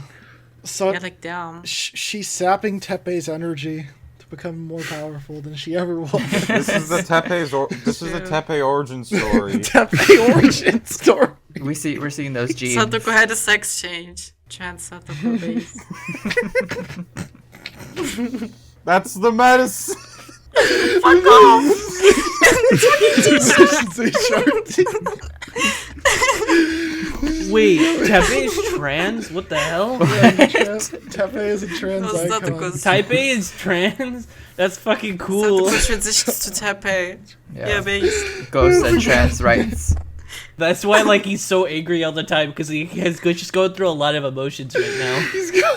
So Yeah, like damn. she's sapping Teppei's energy to become more powerful than she ever was. This is the Teppei origin story. Teppei origin story. We're seeing those genes. Satoko had a sex change. Trans Satoko base. That's the medicine. Fuck off! Wait, Teppei is trans? What the hell? Teppei is a trans No, icon. Satoko's- Taipei is trans? That's fucking cool. Satoko transitions to Teppei. Yeah, base. Ghost and trans rights. That's why like he's so angry all the time because he's just going through a lot of emotions right now.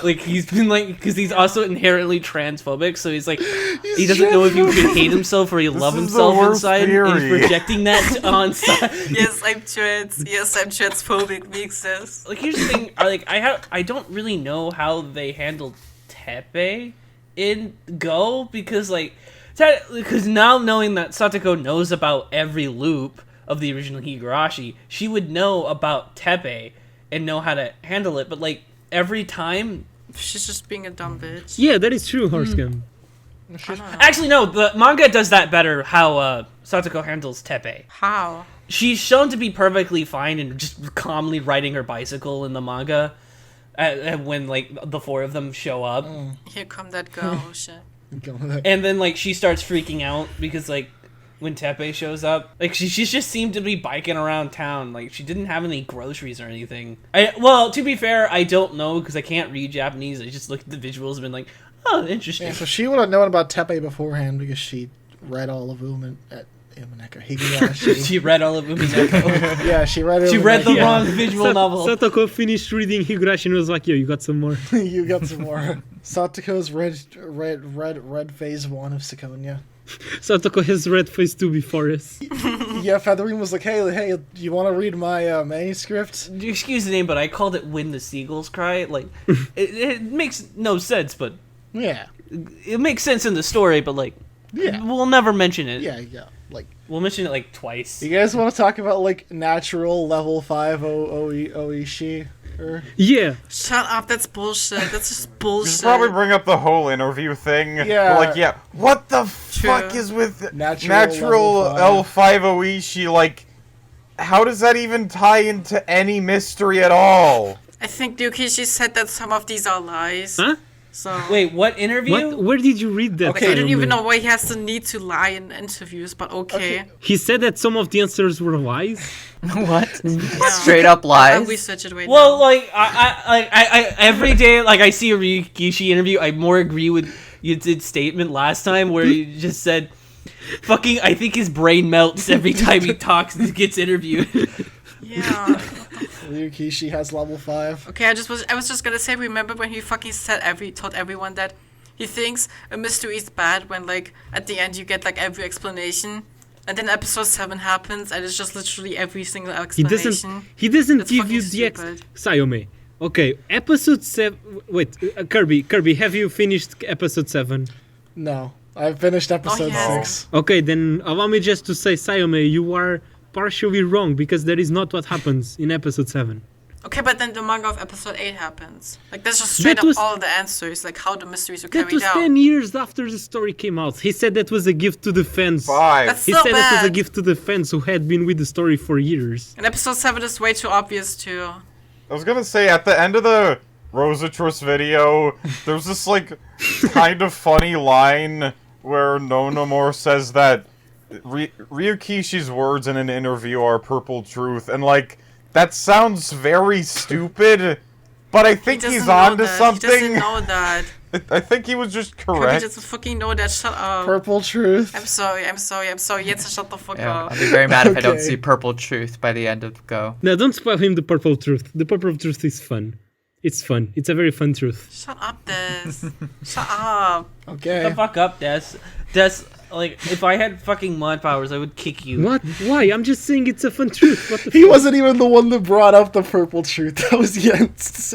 Like he's been like because he's also inherently transphobic, so he's like he doesn't know if he should hate himself or he love is the himself worst inside, and he's theory. projecting that on side. Yes, I'm trans. Yes, I'm transphobic. Makes sense. Like here's the thing, I don't really know how they handled Teppei in Go because because now knowing that Satoko knows about every loop of the original Higurashi, she would know about Teppei and know how to handle it, but like every time She's just being a dumb bitch. Yeah, that is true, Horsecam. I don't know. actually no, the manga does that better how Satoko handles Teppei. How? She's shown to be perfectly fine and just calmly riding her bicycle in the manga when like the four of them show up. Here come that girl. Oh shit. And then like she starts freaking out because like when Teppei shows up, like she just seemed to be biking around town. Like she didn't have any groceries or anything. Well, to be fair, I don't know because I can't read Japanese. I just looked at the visuals and been like, oh, interesting. Yeah, so she would have known about Teppei beforehand because she read all of Higurashi. She read all of Umineko. Yeah, she read it. She read the Umineko. wrong visual novel. Satoko finished reading Higurashi and was like, yo, you got some more. You got some more. Satoko's read phase 1 of Sakonia. Satoko has read phase 2 before us. Yeah, Featherwing was like, hey, you want to read my manuscript? Excuse the name, but I called it "When the Seagulls Cry." Like, it makes no sense, but Yeah. it makes sense in the story. But like, Yeah. we'll never mention it. Yeah. Like, We'll mention it like twice. you guys want to talk about like natural level 5 Oishi? Or... Yeah. Shut up, that's bullshit. That's just You should bullshit. probably bring up the whole interview thing. Yeah. We're like, yeah, what the fuck True. is with Natural natural L5 Oishi? Like, how does that even tie into any mystery at all? I think Ryukishi said that some of these are lies. Huh? So Wait, what interview? What? Where did you read that? okay, I don't Sayome? even know why he has the need to lie in interviews, but okay. He said that some of the answers were lies. What? Yeah. Straight up I'll lies? research it right Well, now. like I every day, like I see a Ryukishi interview, I more agree with Yud's statement last time where he just said, "Fucking," I think his brain melts every time he talks and gets interviewed. Yeah. Ryukishi has level 5. Okay, I was just gonna say, remember when he fucking told everyone that he thinks a mystery is bad when like at the end you get like every explanation, and then episode 7 happens and it's just literally every single He explanation. doesn't That's give you fucking the stupid. Sayome. Okay, episode 7. Wait, Kirby, have you finished episode 7? No, I finished episode yeah. 6. Okay, then allow me just to say, Sayome, you are partially wrong because that is not what happens in episode 7. Okay, but then the manga of episode 8 happens. Like that's just straight That up was- all the answers, like how the mysteries were That carried was out. 10 years after the story came out. He said that was a gift to the fans. 5. That's He so said that was a bad. gift to the fans who had been with the story for years. And episode 7 is way too obvious too. I was gonna say, at the end of the Rosatris video, there's this, like, kind of funny line where Nonomore says that Ryukishi's words in an interview are purple truth, and, like, that sounds very stupid, but I think He he's doesn't know onto that. something. He doesn't know that. I think he was just Kirby correct. doesn't fucking know that. Shut up. Purple truth. I'm sorry. Jetzt shut the fuck Yeah, up. I'll be very mad if I don't Okay. see Purple Truth by the end of Go. Now, don't spoil him the purple truth. The purple truth is fun. It's fun. It's a very fun truth. Shut up, Des. Shut up. Okay. The fuck up, Des. Des, like, if I had fucking mod powers, I would kick you. What? Why? I'm just saying it's a fun truth. What the He fuck? wasn't even the one that brought up the purple truth. That was Jens.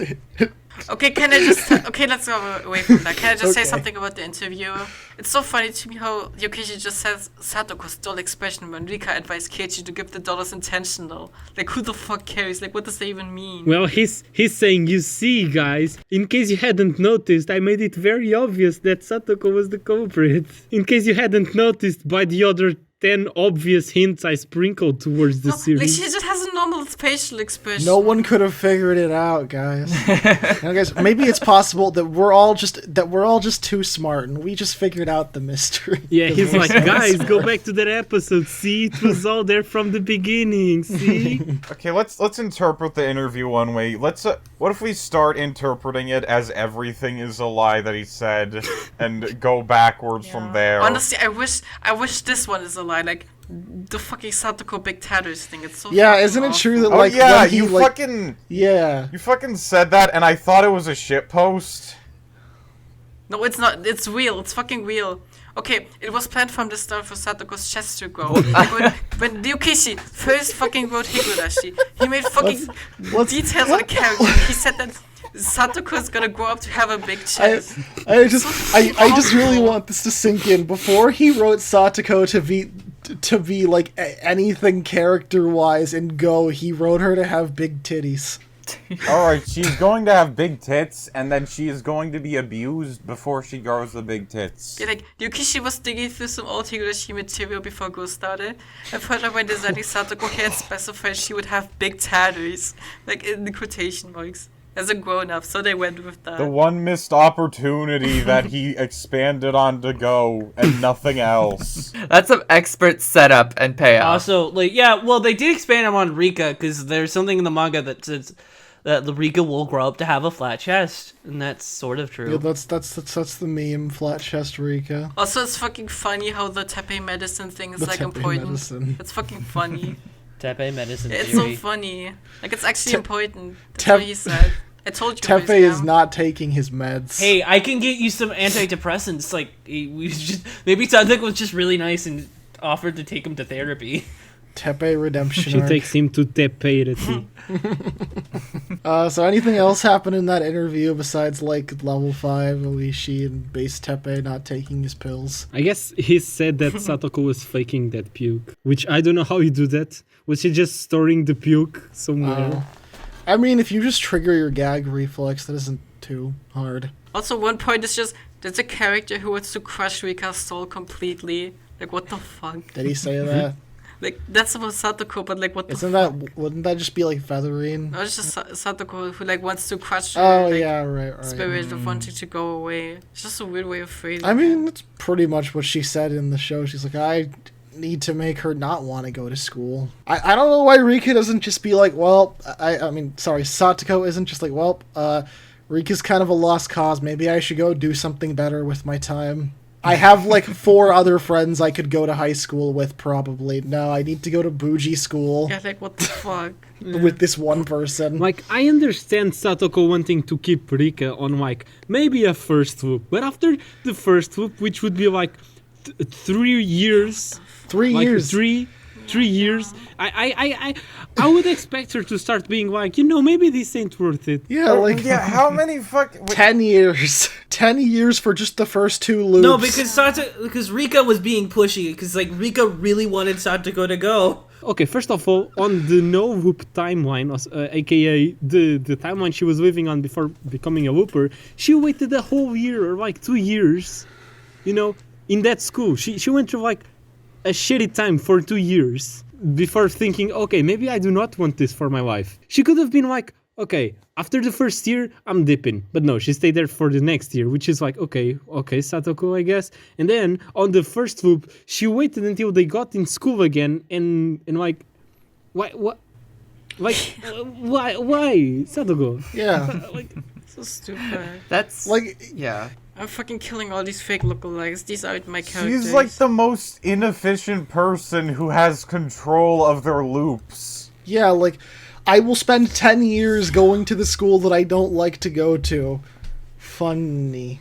Okay, can I just... Okay, let's go away from that. Can I just say Okay. something about the interview? It's so funny to me how Yokichi just says Satoko stole expression when Rika advised Keiichi to give the dollars intentional. Like, who the fuck cares? Like, what does that even mean? Well, he's saying, you see, guys, in case you hadn't noticed, I made it very obvious that Satoko was the culprit. In case you hadn't noticed by the other 10 obvious hints I sprinkled towards the No, like, series. she just has a normal facial expression. No one could have figured it out, guys. Now, guys, maybe it's possible that we're all just too smart and we just figured out the mystery. Yeah, he's We're like, so guys, go smart." back to that episode. See, it was all there from the beginning. See? Okay, let's interpret the interview one way. What if we start interpreting it as everything is a lie that he said, and go backwards from there? Honestly, I wish this one is a lie. Like, the fucking Satoko big tatters thing. It's so Yeah, fucking isn't it awful. true that Oh like yeah, when he, you like, fucking yeah. said that, and I thought it was a shit post. No, it's not. It's real. It's fucking real. Okay, it was planned from the start for Satoko's chest to grow. Like when Ryukishi first fucking wrote Higurashi, he made fucking What's- details on the character. He said that Satoko is gonna grow up to have a big I chest. I just really awful. want this to sink in. Before he wrote Satoko to be like anything character wise in Go, he wrote her to have big titties. Alright, she's going to have big tits, and then she is going to be abused before she grows the big tits. Yeah, like Ryukishi was digging through some old Higurashi material before Go started, and further when designing Satoko, he had specified she would have big tattoos, like in the quotation marks, as a grown-up. So they went with that. The one missed opportunity that he expanded on to Go, and nothing else. That's some expert setup and payoff. Also, like, yeah, well, they did expand him on Rika because there's something in the manga that says, that the Rika will grow up to have a flat chest, and that's sort of true. Yeah, that's the meme, flat chest Rika. Also, it's fucking funny how the tepe medicine thing is The like tepe important. medicine. It's fucking funny. Tepe medicine It's so theory. funny. Like, it's actually important. That's Tep- what he said. I told you guys Tepe is now. not taking his meds. Hey, I can get you some antidepressants. Like, we just maybe Sadek was just really nice and offered to take him to therapy. Tepe redemption She arc. takes him to Tepeirity. So anything else happened in that interview besides like level 5 Oishi and base Tepe not taking his pills? I guess he said that Satoko was faking that puke, which I don't know how you do that. Was he just storing the puke somewhere? I mean, if you just trigger your gag reflex, that isn't too hard. Also, one point is just, there's a character who wants to crush Rika's soul completely. Like, what the fuck? Did he say that? Like, that's about Satoko, but like, what the Isn't fuck? that, wouldn't that just be like feathering? No, it's just Satoko who like wants to crush her Oh like, yeah, right. spirit of wanting to go away. It's just a weird way of phrasing I it. mean, that's pretty much what she said in the show. She's like, I need to make her not want to go to school. I don't know why Rika doesn't just be like, well, I mean, sorry, Satoko isn't just like, well, Rika's kind of a lost cause. Maybe I should go do something better with my time. I have like 4 other friends I could go to high school with probably. No, I need to go to bougie school Yeah, like, what the fuck? with this one person. Like, I understand Satoko wanting to keep Rika on, like, maybe a first whoop. But after the first whoop, which would be, like, 3 years... 3 like, years. 3 years... I would expect her to start being like, you know, maybe this ain't worth it. Yeah, like Yeah, how many fucking... 10 years. 10 years for just the first 2 loops. No, because Rika was being pushy. Because like Rika really wanted Satoko to go. Okay, first of all, on the no-whoop timeline, aka the timeline she was living on before becoming a whooper, she waited a whole year or like 2 years, you know, in that school. She went through like a shitty time for 2 years before thinking, okay, maybe I do not want this for my life. She could have been like, okay, after the first year, I'm dipping. But no, she stayed there for the next year, which is like, okay, Satoko, I guess. And then, on the first loop, she waited until they got in school again, and like, why, Satoko? Yeah. Like, So stupid. That's Like, yeah. I'm fucking killing all these fake lookalikes. These aren't my characters. She's like the most inefficient person who has control of their loops. yeah, like, I will spend 10 years going to the school that I don't like to go to. Funny.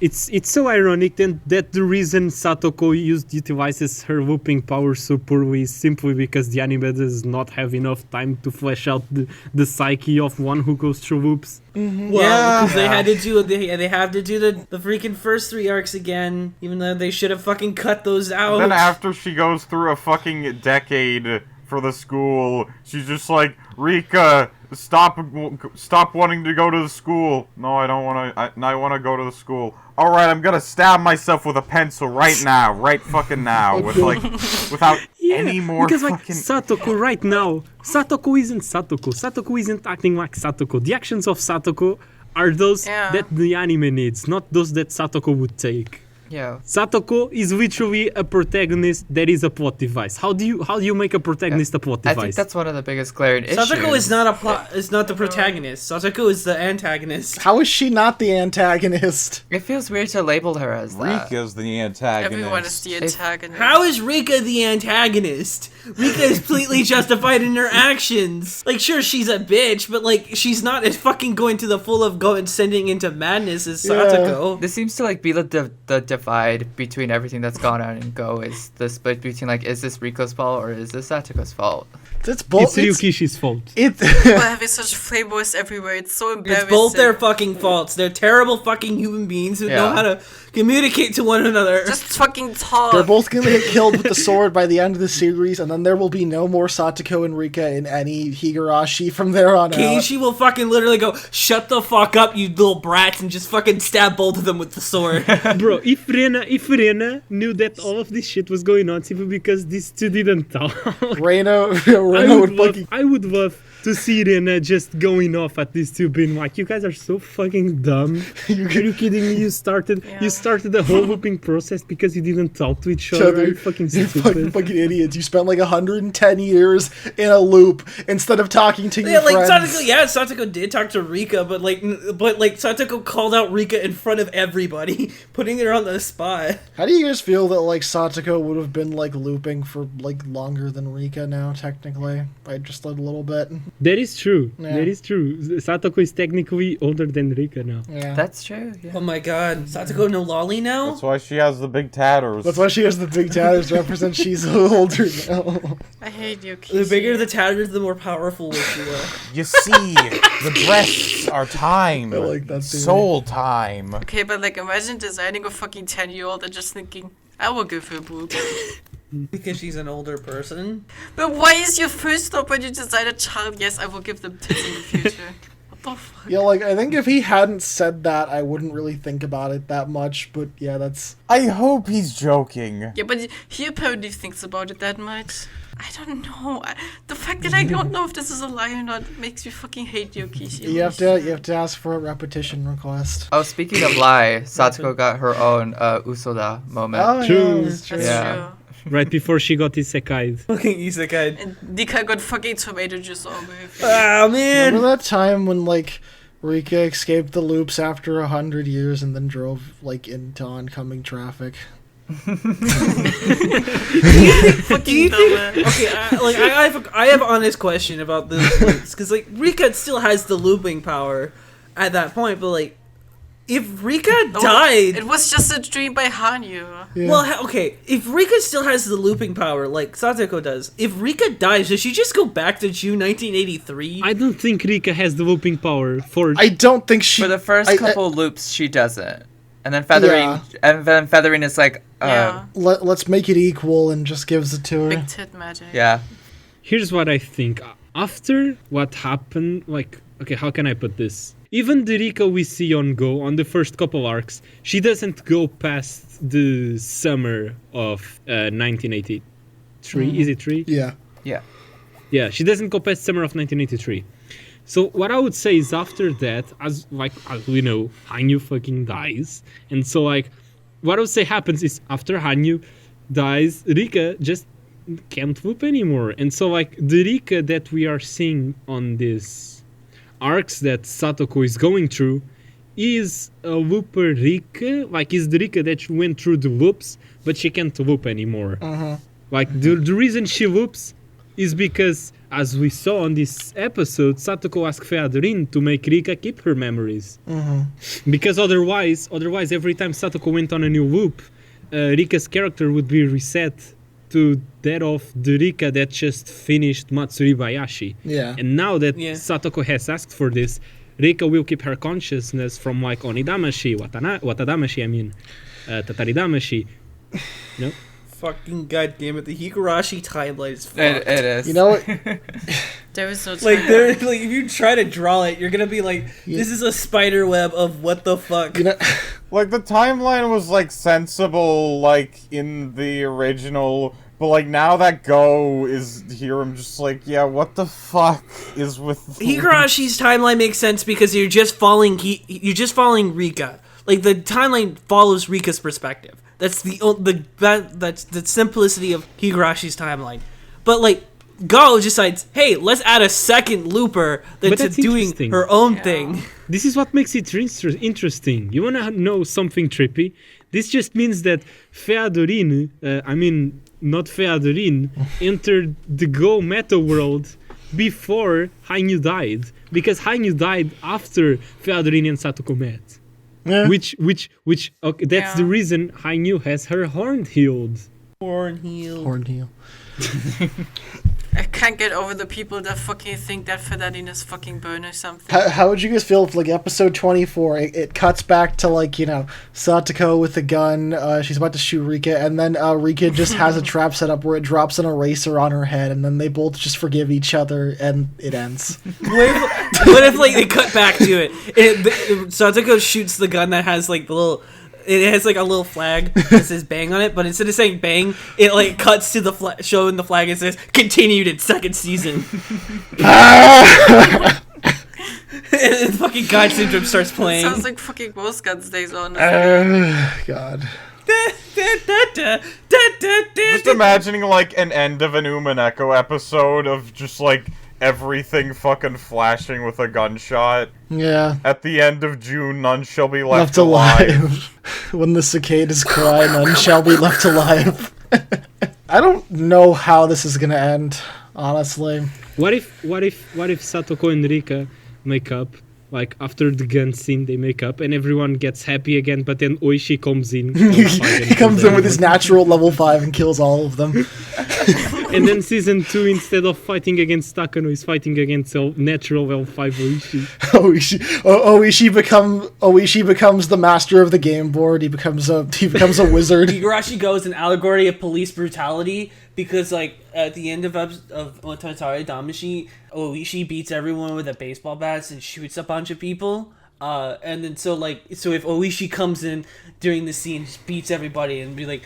it's so ironic then that the reason Satoko utilizes her whooping power so poorly is simply because the anime does not have enough time to flesh out the psyche of one who goes through whoops. Well, because they had to do they have to do the freaking first 3 arcs again, even though they should have fucking cut those out. Then after she goes through a fucking decade for the school, she's just like, Rika, stop wanting to go to the school. No, I don't want to. I want to go to the school. All right, I'm gonna stab myself with a pencil right now, right fucking now, with like, without any more because like fucking. Satoko right now, Satoko isn't Satoko. Satoko isn't acting like Satoko. The actions of Satoko are those Yeah. that the anime needs, not those that Satoko would take. Yeah. Satoko is literally a protagonist that is a plot device. How do you make a protagonist a plot I device? think that's one of the biggest glaring issues. Satoko is not is not the protagonist. Satoko is the antagonist. How is she not the antagonist? It feels weird to label her as that. Rika's the antagonist. Everyone is the antagonist. How is Rika the antagonist? Rika is completely justified in her actions. Like, sure, she's a bitch, but like, she's not as fucking going to the full of going sending into madness as Satoko. This seems to like be the divide between everything that's gone on in Go is the split between like, is this Riko's fault or is this Satoko's fault? It's both. It's Ryukishi's fault. People having such playboys everywhere. It's so embarrassing. It's both their fucking faults. They're terrible fucking human beings who know Yeah. how to communicate to one another. Just fucking talk. They're both gonna get killed with the sword by the end of the series, and then there will be no more Satoko and Rika in any Higurashi from there on out. Keiichi will fucking literally go, shut the fuck up, you little brats, and just fucking stab both of them with the sword. Bro, if Rena knew that all of this shit was going on simply because these two didn't talk, Reno I would fucking. would love to see Rena just going off at these two, being like, "You guys are so fucking dumb. Are you kidding me? You started the whole looping process because you didn't talk to each other. Are you fucking stupid? Fucking idiots. You spent like 110 years in a loop instead of talking to your friends. Satoko did talk to Rika, but Satoko called out Rika in front of everybody, putting her on the spot. How do you guys feel that like Satoko would have been like looping for like longer than Rika now, technically, by just a little bit? That is true. Yeah. That is true. Satoko is technically older than Rika now. Yeah. That's true. Yeah. Oh my god, Satoko no lolly now? That's why she has the big tatters. That's why she has the big tatters to represent she's older now. I hate you, The bigger the tatters, the more powerful she will. You see, the breasts are time. I like that theory. Soul time. Okay, but like imagine designing a fucking 10-year-old and just thinking, I will give her boobs. Because she's an older person. But why is your first stop when you design a child? Yes, I will give them tits in the future. What the fuck? Yeah, like, I think if he hadn't said that, I wouldn't really think about it that much, but yeah, that's... I hope he's joking. Yeah, but he apparently thinks about it that much. I don't know. The fact that I don't know if this is a lie or not makes me fucking hate Yokishi. You have to ask for a repetition request. Oh, speaking of lie, Satoko got her own Usoda moment. Oh, True. yeah, that's true. That's Yeah. true. Right before she got isekai'd. Fucking isekai. And Nika got fucking tomato juice all over her face. Ah, man! Remember that time when, like, Rika escaped the loops after 100 years and then drove, like, into oncoming traffic? Fucking Okay, dumbass. I have an honest question about this loops, because like Rika still has the looping power at that point, but like if Rika died, It was just a dream by Hanyu. Yeah. well, okay, if Rika still has the looping power like Satoko does, if Rika dies, does she just go back to June 1983? I don't think Rika has the looping power for. I don't think she... For the first couple loops, she doesn't, and then feathering is like, Yeah. Let's make it equal and just gives it to her. Big tit magic. yeah. Here's what I think. After what happened, like, okay, how can I put this? Even the Rika we see on Go, on the first couple arcs, she doesn't go past the summer of 1983. Is it 3? Yeah. Yeah. Yeah, she doesn't go past summer of 1983. So what I would say is after that, as we know, Hanyu fucking dies. And so like, what I would say happens is after Hanyu dies, Rika just can't loop anymore. And so like, the Rika that we are seeing on these arcs that Satoko is going through is a looper Rika, like is the Rika that went through the loops, but she can't loop anymore. Like the reason she loops is because, as we saw on this episode, Satoko asked Featherin to make Rika keep her memories. Because otherwise, every time Satoko went on a new loop, Rika's character would be reset to that of the Rika that just finished Matsuri Bayashi. Yeah. And now that Yeah. Satoko has asked for this, Rika will keep her consciousness from like Onidamashi, Watadamashi, Tataridamashi. No? Fucking goddamn it, the Higurashi timeline is fucked. It is. You know what? There is no time. Like if you try to draw it, you're gonna be like, this is a spider web of what the fuck. You know, Like, the timeline was, like, sensible, like, in the original, but, like, now that Go is here, I'm just like, yeah, what the fuck is with... Higurashi's timeline makes sense because you're just following Rika. Like the timeline follows Rika's perspective. That's that's the simplicity of Higurashi's timeline. But like Go decides, hey, let's add a second looper that's doing interesting. her own thing. This is what makes it interesting. You wanna know something trippy? This just means that Featherin, not Featherin, entered the Go meta world before Hanyu died. Because Hanyu died after Featherin and Satoko met. yeah. Which okay, that's the reason Hanyu has her horn healed. Hornheel. I can't get over the people that fucking think that Fedarin is fucking burn or something. How would you guys feel if, like, episode 24, it cuts back to, like, you know, Satoko with the gun, she's about to shoot Rika, and then Rika just has a trap set up where it drops an eraser on her head, and then they both just forgive each other, and it ends. What if like they cut back to it? Satoko shoots the gun that has like the little. it has like a little flag that says bang on it, but instead of saying bang, it like cuts to the showing the flag and says continued in second season. And fucking God Syndrome starts playing. Sounds like fucking most Guns Days on. God. Just imagining like an end of an Umineko episode of just like everything fucking flashing with a gunshot. Yeah. At the end of June, none shall be Left left alive. alive. When the cicadas cry, none shall be left alive. I don't know how this is gonna end, honestly. What if Satoko and Rika make up? Like after the gun scene, they make up, and everyone gets happy again. But then Oishi comes in. He comes in with his natural level 5 and kills all of them. And then season 2, instead of fighting against Takano, is fighting against natural level 5 Oishi. Oishi becomes the master of the game board. He becomes a wizard. Higurashi Go is an allegory of police brutality because, like, at the end of Tatari Damashi, Oishi beats everyone with a baseball bat and shoots a bunch of people. And then so if Oishi comes in during the scene, just beats everybody and be like,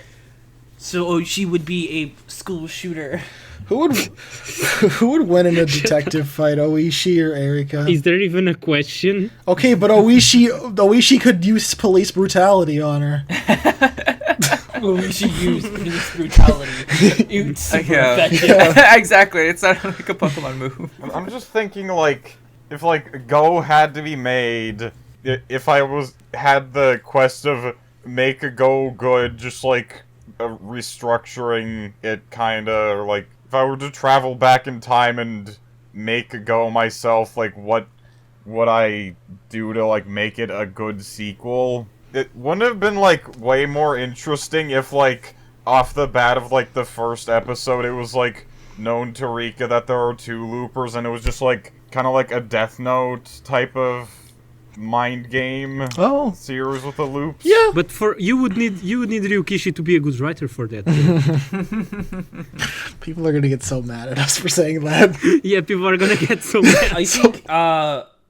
so Oishi would be a school shooter. Who would win in a detective fight, Oishi or Erika? Is there even a question? Okay, but Oishi could use police brutality on her. Oishi used police brutality. It's super effective. Exactly. It's not like a Pokemon move. I'm just thinking like if like Go had to be made, if I had the quest of make a Go good, just like restructuring it kinda, or like if I were to travel back in time and make a Go myself, like what would I do to like make it a good sequel? It wouldn't have been like way more interesting if like off the bat of like the first episode it was like known to Rika that there are 2 loopers and it was just like kind of like a Death Note type of mind game series with the loops. Yeah, but you would need Ryukishi to be a good writer for that. People are gonna get so mad at us for saying that. Yeah, people are gonna get so mad. I think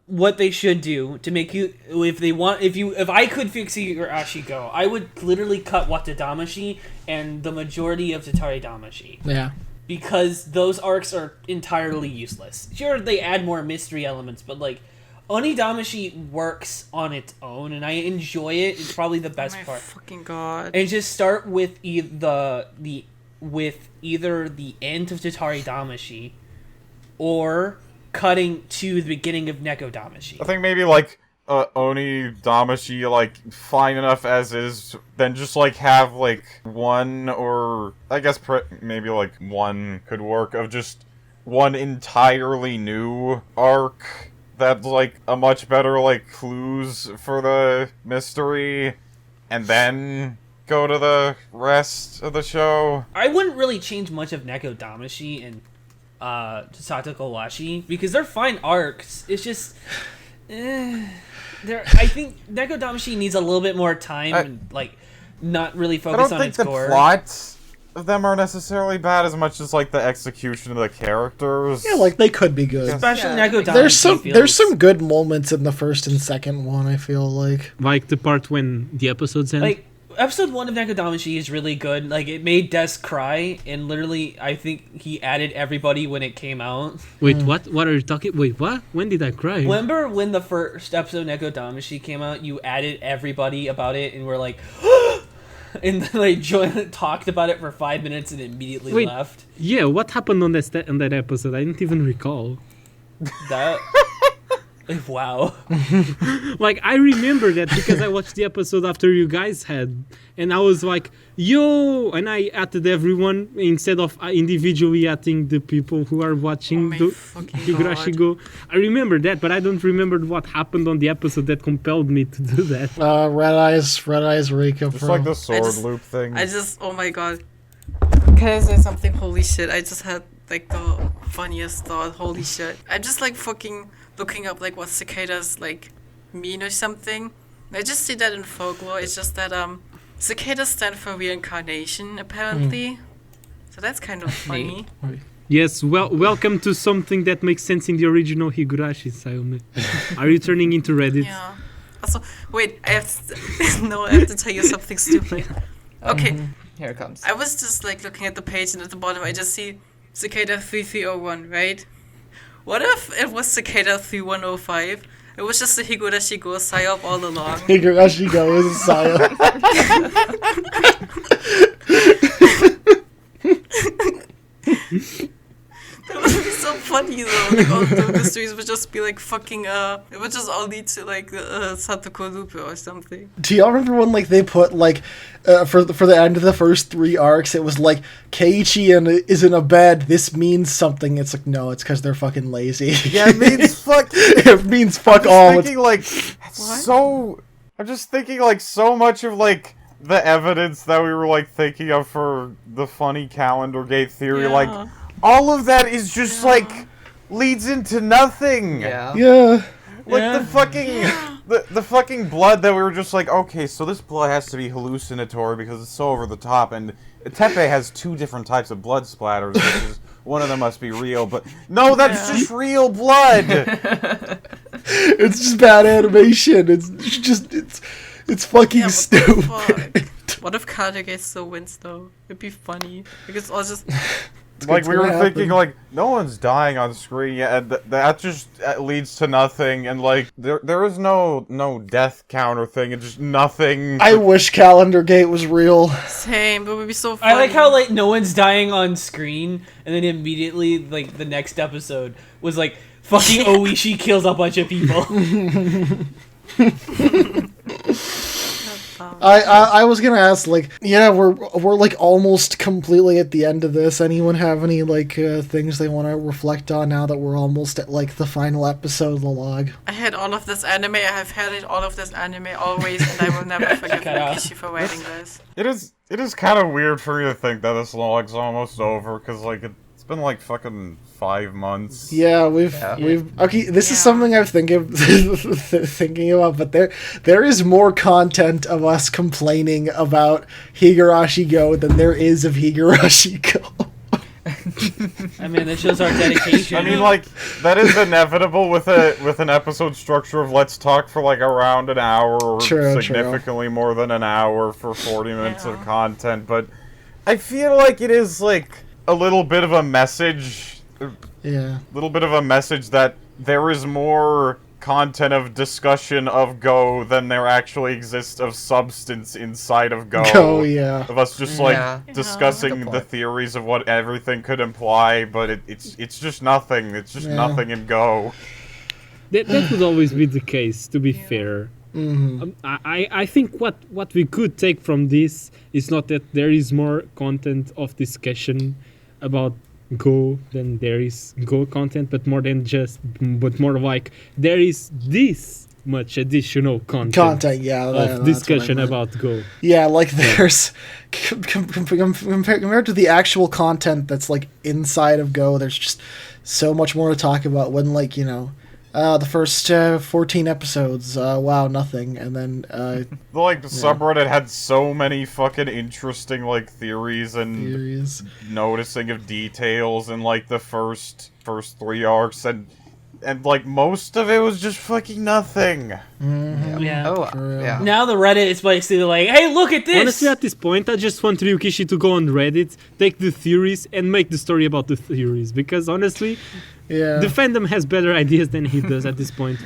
what they should do to make you, if I could fix Higurashi Go, I would literally cut Watadamashi and the majority of Tatari Damashi. Yeah. Because those arcs are entirely useless. Sure, they add more mystery elements, but like Onidamashi works on its own, and I enjoy it. It's probably the best part. Fucking God. And just start with either the end of Tatari Damashi, or cutting to the beginning of Neko Damashi. I think maybe like Oni Damashi like fine enough as is, then just like have like one, or I guess maybe like one could work, of just one entirely new arc that's like a much better like clues for the mystery, and then go to the rest of the show. I wouldn't really change much of Neko Damashi and Satoko Washi because they're fine arcs. It's just I think Neko Damashi needs a little bit more time and like not really focus on its core. I don't think the plots of them are necessarily bad as much as like the execution of the characters. Yeah, like they could be good. Especially Neko Damashi. There's some good moments in the first and second one, I feel like. Like the part when the episodes end? Like episode 1 of Neko Damashi is really good. Like it made Des cry, and literally I think he added everybody when it came out. Wait, what? What are you talking? Wait, what? When did I cry? Remember when the first episode of Neko Damashi came out, you added everybody about it and we're like and then they talked about it for 5 minutes and immediately left. Yeah, what happened on that episode? I didn't even recall. That wow. Like I remember that because I watched the episode after you guys had, and I was like, yo, and I added everyone instead of individually adding the people who are watching Higurashi Go. I remember that, but I don't remember what happened on the episode that compelled me to do that. Red eyes Rika. Just like the sword loop thing. Oh my God. Can I say something? Holy shit. I just had like the funniest thought. Holy shit. I just like fucking looking up like what cicadas like mean or something. I just see that in folklore. It's just that cicadas stand for reincarnation apparently. So that's kind of funny. Yes, welcome to something that makes sense in the original Higurashi, Sayome. Are you turning into Reddit? Yeah. Also, wait, I have to, no, I have to tell you something stupid. Okay, Here it comes. I was just like looking at the page, and at the bottom I just see Cicada 3301, right? What if it was Cicada 3105? It was just the Higurashi Go psyop all along. Higurashi Go is a psyop. That would be so funny though. Like all the mysteries would just be like fucking it would just all lead to like Satoko Lupe or something. Do y'all remember when like they put like for the end of the first 3 arcs, it was like Keiichi is in a bed. This means something. It's like no, it's because they're fucking lazy. Yeah, it means fuck. It means fuck all. Thinking, like, I'm just thinking like so much of like the evidence that we were like thinking of for the funny calendar gate theory, like all of that is just like leads into nothing. Yeah. Yeah. Like the fucking the fucking blood that we were just like, okay, so this blood has to be hallucinatory because it's so over the top, and Tepe has 2 different types of blood splatters, which is one of them must be real, but no, that's just real blood. It's just bad animation. It's fucking stupid. What if Kadage still wins though? It'd be funny because all just like we were thinking, like no one's dying on screen yet, and that just leads to nothing, and like there is no death counter thing, it's just nothing. I wish Calendar Gate was real. same, but it would be so funny. I like how like no one's dying on screen, and then immediately like the next episode was like fucking Oishi kills a bunch of people. I was gonna ask, like, yeah, we're like almost completely at the end of this. Anyone have any like things they want to reflect on now that we're almost at like the final episode of the log? I had all of this anime. I have had all of this anime always, and I will never forgive Rikishi for writing this. It is kind of weird for me to think that this log's almost over, because like it's been like fucking 5 months. Yeah, we've okay. This is something I'm thinking about, but there is more content of us complaining about Higurashi Go than there is of Higurashi Go. I mean, that shows our dedication. I mean, like that is inevitable with an episode structure of let's talk for like around an hour or significantly more than an hour for 40 minutes of content, but I feel like it is like a little bit of a message. Yeah. Little bit of a message that there is more content of discussion of Go than there actually exists of substance inside of Go. Oh, yeah. Of us just like discussing the theories of what everything could imply, but it's just nothing. It's just nothing in Go. That would always be the case, to be fair. Mm-hmm. I think what we could take from this is not that there is more content of discussion about Go than there is Go content, but more like there is this much additional content of discussion about Go. Yeah, like there's compared to the actual content that's like inside of Go, there's just so much more to talk about. When like the first 14 episodes, wow, nothing, and then the subreddit had so many fucking interesting like theories and noticing of details in like the first 3 arcs, and like most of it was just fucking nothing. Mm-hmm. Yeah. Oh, yeah. Now the Reddit is basically like, hey, look at this! Honestly, at this point, I just want Ryukishi to go on Reddit, take the theories, and make the story about the theories, because honestly, the fandom has better ideas than he does at this point.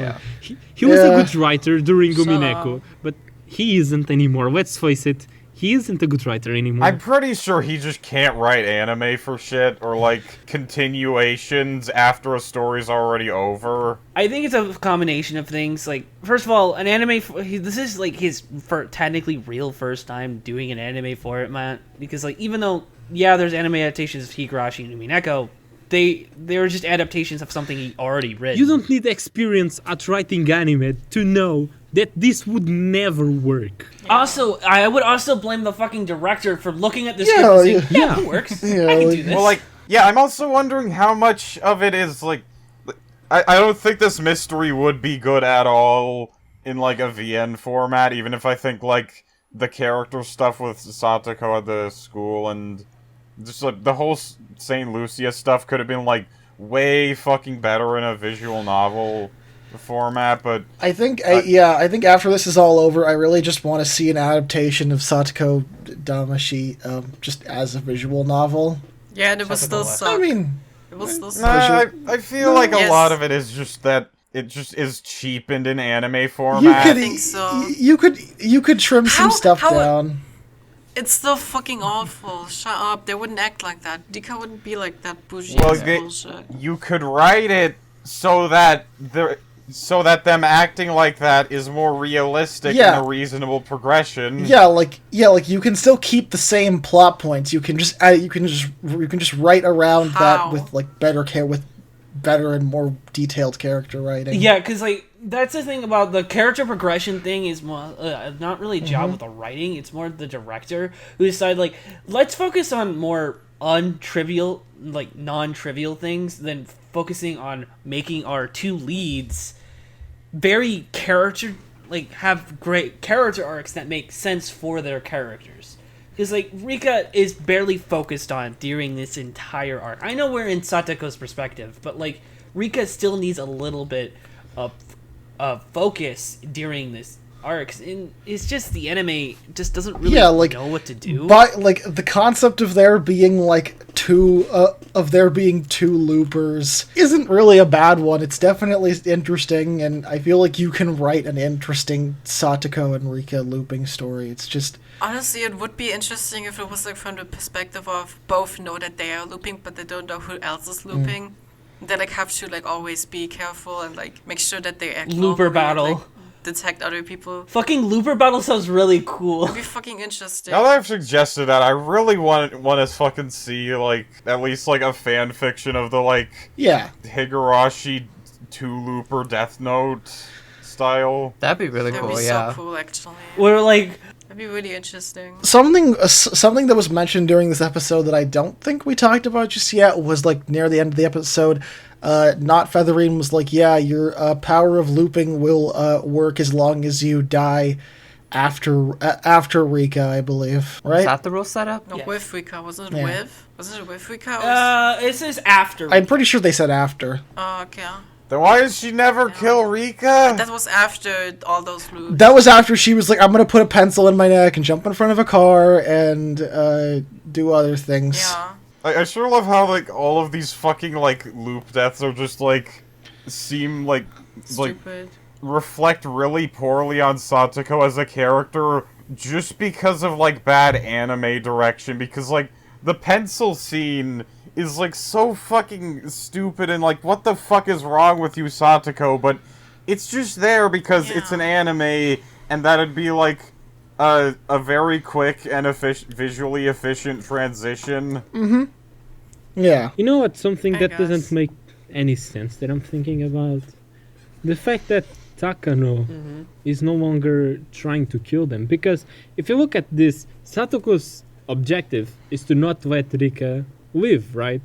He was a good writer during Umineko, but he isn't anymore. Let's face it, he isn't a good writer anymore. I'm pretty sure he just can't write anime for shit, or like continuations after a story's already over. I think it's a combination of things. Like, first of all, an anime. This is like his technically real first time doing an anime format, because like even though there's anime adaptations of Higurashi and Umineko, they were just adaptations of something he already read. You don't need experience at writing anime to know that this would never work. Also, I would also blame the fucking director for looking at the script and saying, it works. I can do this. Well, like, I'm also wondering how much of it is, like, I don't think this mystery would be good at all in, like, a VN format, even if I think, like, the character stuff with Satoko at the school and just, like, the whole St. Lucia stuff could have been, like, way fucking better in a visual novel. the format, but I think, I think after this is all over, I really just want to see an adaptation of Satoko Damashi, just as a visual novel. Yeah, and it was still suck. I mean, it was still suck. nah, I feel like a Yes. lot of it is just that it just is cheapened in anime you format. could, think so. you could trim some How- stuff how- down. It's still fucking awful. Shut up. They wouldn't act like that. Dika wouldn't be like that bougie Well, ass they- bullshit. You could write it so that them acting like that is more realistic Yeah. and a reasonable progression. Yeah, like you can still keep the same plot points. You can just you can just write around that How? with like better and more detailed character writing. Yeah, because like that's the thing about the character progression thing is more not really a Mm-hmm. job with the writing. It's more the director who decided like let's focus on more untrivial, like non-trivial things than focusing on making our two leads very character have great character arcs that make sense for their characters. Because like Rika is barely focused on during this entire arc. I know we're in Satoko's perspective, but like Rika still needs a little bit of focus during this arc, and it's just the anime just doesn't really know what to do. But like the concept of there being two loopers isn't really a bad one. It's definitely interesting, and I feel like you can write an interesting Satoko and Rika looping story. It's just Honestly, it would be interesting if it was like from the perspective of both know that they are looping, but they don't know who else is looping. They like have to like always be careful and like make sure that they act Looper normally battle. and, like, detect other people. Fucking looper battle sounds really cool. It'd be fucking interesting. Now that I've suggested that, I really want to fucking see like at least like a fan fiction of the like yeah. Higurashi 2-looper Death Note style. That'd be really That'd cool. be Yeah. so cool, actually. We're like That'd be really interesting. Something that was mentioned during this episode that I don't think we talked about just yet was like near the end of the episode. Not Featherine was like, yeah, your power of looping will work as long as you die after Rika, I believe. Right? Is that the rule setup? No, Yes. with Rika. Wasn't it Yeah. with? Wasn't it with Rika? it says after. I'm pretty sure they said after. Oh, okay. Then why does she never kill Rika? That was after all those loops. That was after she was like, I'm gonna put a pencil in my neck and jump in front of a car and do other things. Yeah. I sure love how like all of these fucking like loop deaths are just like seem like Stupid. reflect really poorly on Satoko as a character just because of like bad anime direction, because like the pencil scene is like so fucking stupid and like what the fuck is wrong with you, Satoko? But it's just there because it's an anime and that'd be like a very quick and visually efficient transition. Yeah. You know what? Something I that guess. doesn't make any sense that I'm thinking about? The fact that Takano is no longer trying to kill them. Because if you look at this, Satoko's objective is to not let Rika live, right?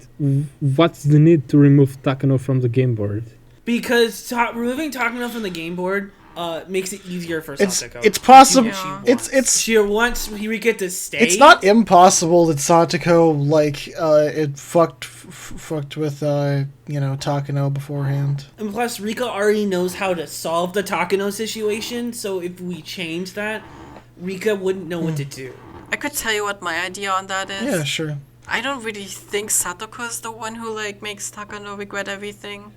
What's the need to remove Takano from the game board? Because removing Takano from the game board makes it easier for Satoko. It's possible. Yeah. She wants Rika to stay. It's not impossible that Satoko it fucked with Takano beforehand. And plus, Rika already knows how to solve the Takano situation, so if we change that, Rika wouldn't know what to do. I could tell you what my idea on that is. Yeah, sure. I don't really think Satoko is the one who like makes Takano regret everything.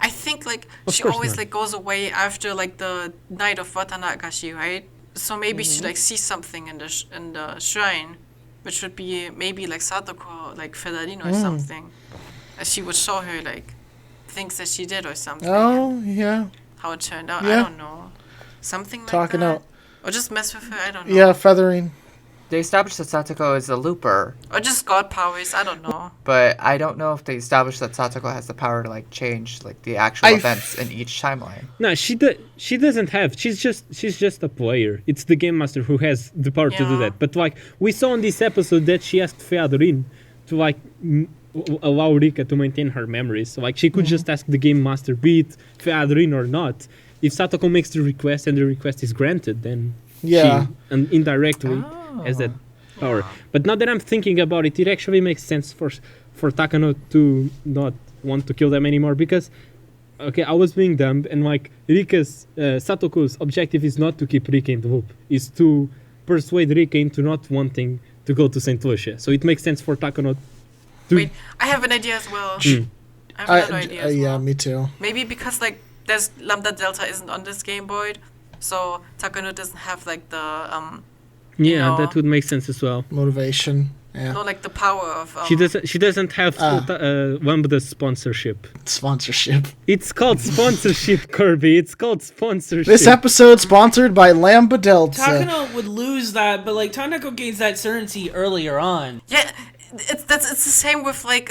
I think like Of she course always not. like goes away after like the night of Watanagashi, right? So maybe she like sees something in the shrine, which would be maybe like Satoko like Federino or something. And she would show her like things that she did or something. Oh, yeah. How it turned out, Yeah. I don't know. Something like Talking that. out. Or just mess with her, I don't know. Yeah, Feathering. They established that Satoko is a looper, Or just god powers, I don't know. but I don't know if they established that Satoko has the power to like change like the actual events in each timeline. No, she doesn't have. She's just a player. It's the game master who has the power to do Yeah. that. But like we saw in this episode that she asked Feadorin to like allow Rika to maintain her memories. So like she could just ask the game master, be it Feadorin or not. If Satoko makes the request and the request is granted, then Yeah. she and indirectly has that power. But now that I'm thinking about it, it actually makes sense for Takano to not want to kill them anymore, because okay, I was being dumb, and like Rika's Satoko's objective is not to keep Rika in the loop, is to persuade Rika into not wanting to go to Saint Lucia. So it makes sense for Takano to. Wait, I have an idea as well. I have another idea as yeah, well. me too. Maybe because like there's Lambda Delta isn't on this Game Boy, so Takano doesn't have like the Yeah, know. that would make sense as well. Motivation. Yeah. no like the power of She doesn't have Lambda's sponsorship. Sponsorship. It's called sponsorship, Kirby. It's called sponsorship. This episode sponsored by Lambda Delta. Takano would lose that, but like Tanako gains that certainty earlier on. Yeah, it's the same with like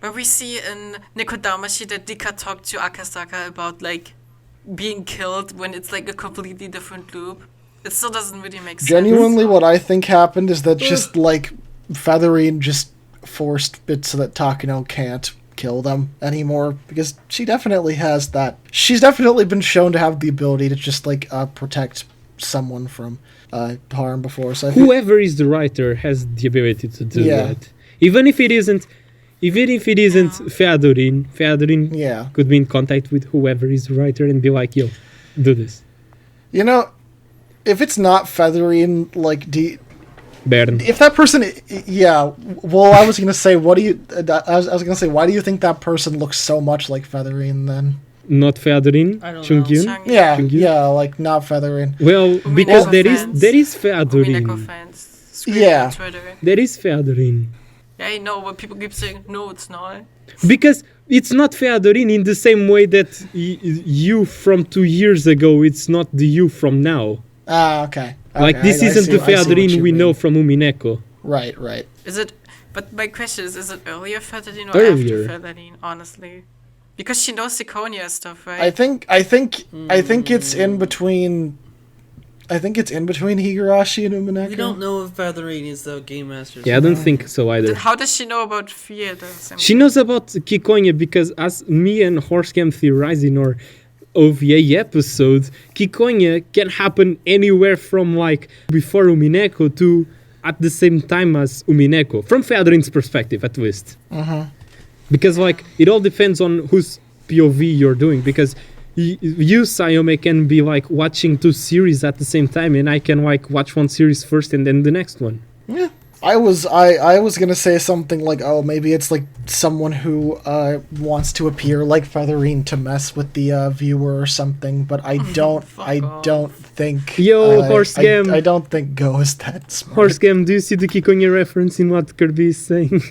where we see in Nikodamashi that Dika talked to Akasaka about like being killed when it's like a completely different loop. It still doesn't really make sense. Genuinely, what I think happened is that just like Featherine just forced it so that Takano can't kill them anymore, because she definitely has that. She's definitely been shown to have the ability to just like protect someone from harm before. So I think, Whoever is the writer has the ability to do Yeah. that. Even if it isn't Featherin yeah, could be in contact with whoever is the writer and be like, yo, do this. you know, if it's not Featherine, like Bern. if that person, yeah. Well, I was gonna say, what do you? I was gonna say, why do you think that person looks so much like Featherine then? Not Featherin, I don't know. Chungyun. Chang- Yeah, Chungyun? yeah, like not Featherine. Well, Umineko because there fans. is Umineko Featherin. fans screaming Yeah. on Twitter. There is Featherin. Yeah, I know, but people keep saying no, it's not. Because it's not Featherin in the same way that you from 2 years ago, it's not the you from now. Ah, okay. Like, Okay, this I isn't see- the I see what Featherin you we mean. know from Umineko. Right, right. Is it? But my question is it earlier Featherine or Earlier. after Featherine? Honestly, because she knows Siconia stuff, right? I think it's in between. I think it's in between Higurashi and Umineko. We don't know if Featherine is the game master. Yeah, I don't think so either. Then how does she know about fear? She knows about Kikonya because as me and Horsecam theorized in our OVA episode, Kikonya can happen anywhere from like before Umineko to at the same time as Umineko, from Featherin's perspective at least. Because like it all depends on whose POV you're doing, because you Sayome can be like watching 2 series at the same time, and I can like watch 1 series first and then the next one. Yeah. I was gonna say something like, oh, maybe it's like someone who wants to appear like Featherine to mess with the viewer or something, but I don't think. Yo, Horsecam. I don't think Go is that smart. Horsecam, do you see the Kikonya reference in what Kirby is saying?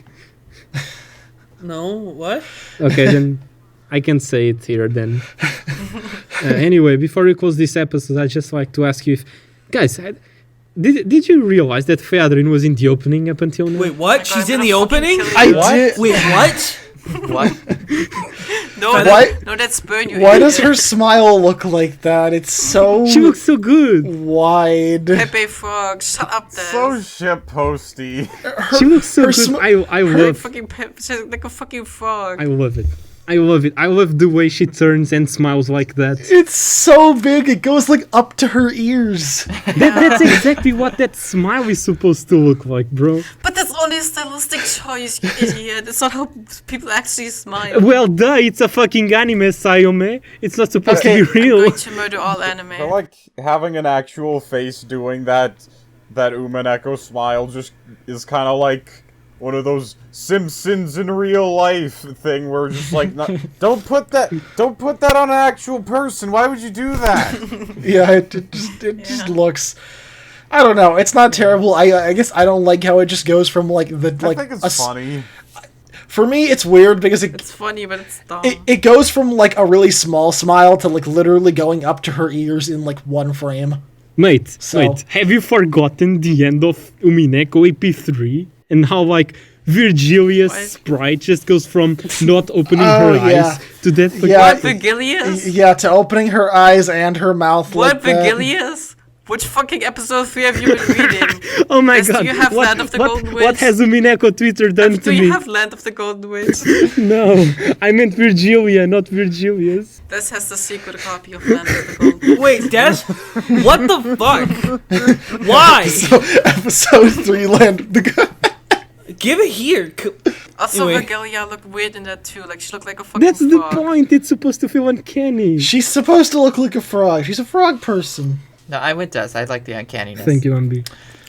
No, what? Okay, then I can say it here then. Anyway, before we close this episode, I'd just like to ask you if... Guys, did you realize that Featherin was in the opening up until now? Wait, what? God, She's I'm in gonna the fucking opening? kill you. I What? did. Wait, what? What? No, Why- no, that's burn you. Why does idiot. her smile look like that? It's so She looks so good. wide. Pepe Frog? Shut up, then. So shit posty. She looks so her good. sm- I Her love fucking she's like a fucking frog. I love it. I love it. I love the way she turns and smiles like that. It's so big. It goes like up to her ears. That's exactly what that smile is supposed to look like, bro. But that's only a stylistic choice, you idiot. It's not how people actually smile. Well, duh, it's a fucking anime, Sayome. It's not supposed Okay. to be I'm real. going to murder all anime. I feel like having an actual face doing that Umineko smile just is kind of like one of those Simpsons in real life thing where just like don't put that on an actual person. Why would you do that? Yeah, it just looks. I don't know. It's not terrible. I guess I don't like how it just goes from like the I like. think it's funny. For me, it's weird because It's funny, but it's dumb. it goes from like a really small smile to like literally going up to her ears in like one frame. Wait, So- have you forgotten the end of Umineko AP3 and how like Virgilia's What? sprite just goes from not opening Oh, her yeah. eyes to that fucking... Yeah. What, Vigilius? Yeah, to opening her eyes and her mouth. What, like that. Vigilius? Which fucking episode 3 have you been reading? Oh my Yes, do god, you have Land of the Golden what Witch? has Umineko Twitter done Do to you me? have Land of the Golden Witch? No, I meant Virgilia, not Virgilius. This has the secret copy of Land of the Golden Witch. Wait, that's what the fuck? Why? So, episode 3 Land of the Give it here. Also, Anyway. Vergelia looked weird in that too. Like, she looked like a fucking That's the frog. point. It's supposed to feel uncanny. She's supposed to look like a frog. She's a frog person. No, I went Des. I like the uncanniness. Thank you, Andy.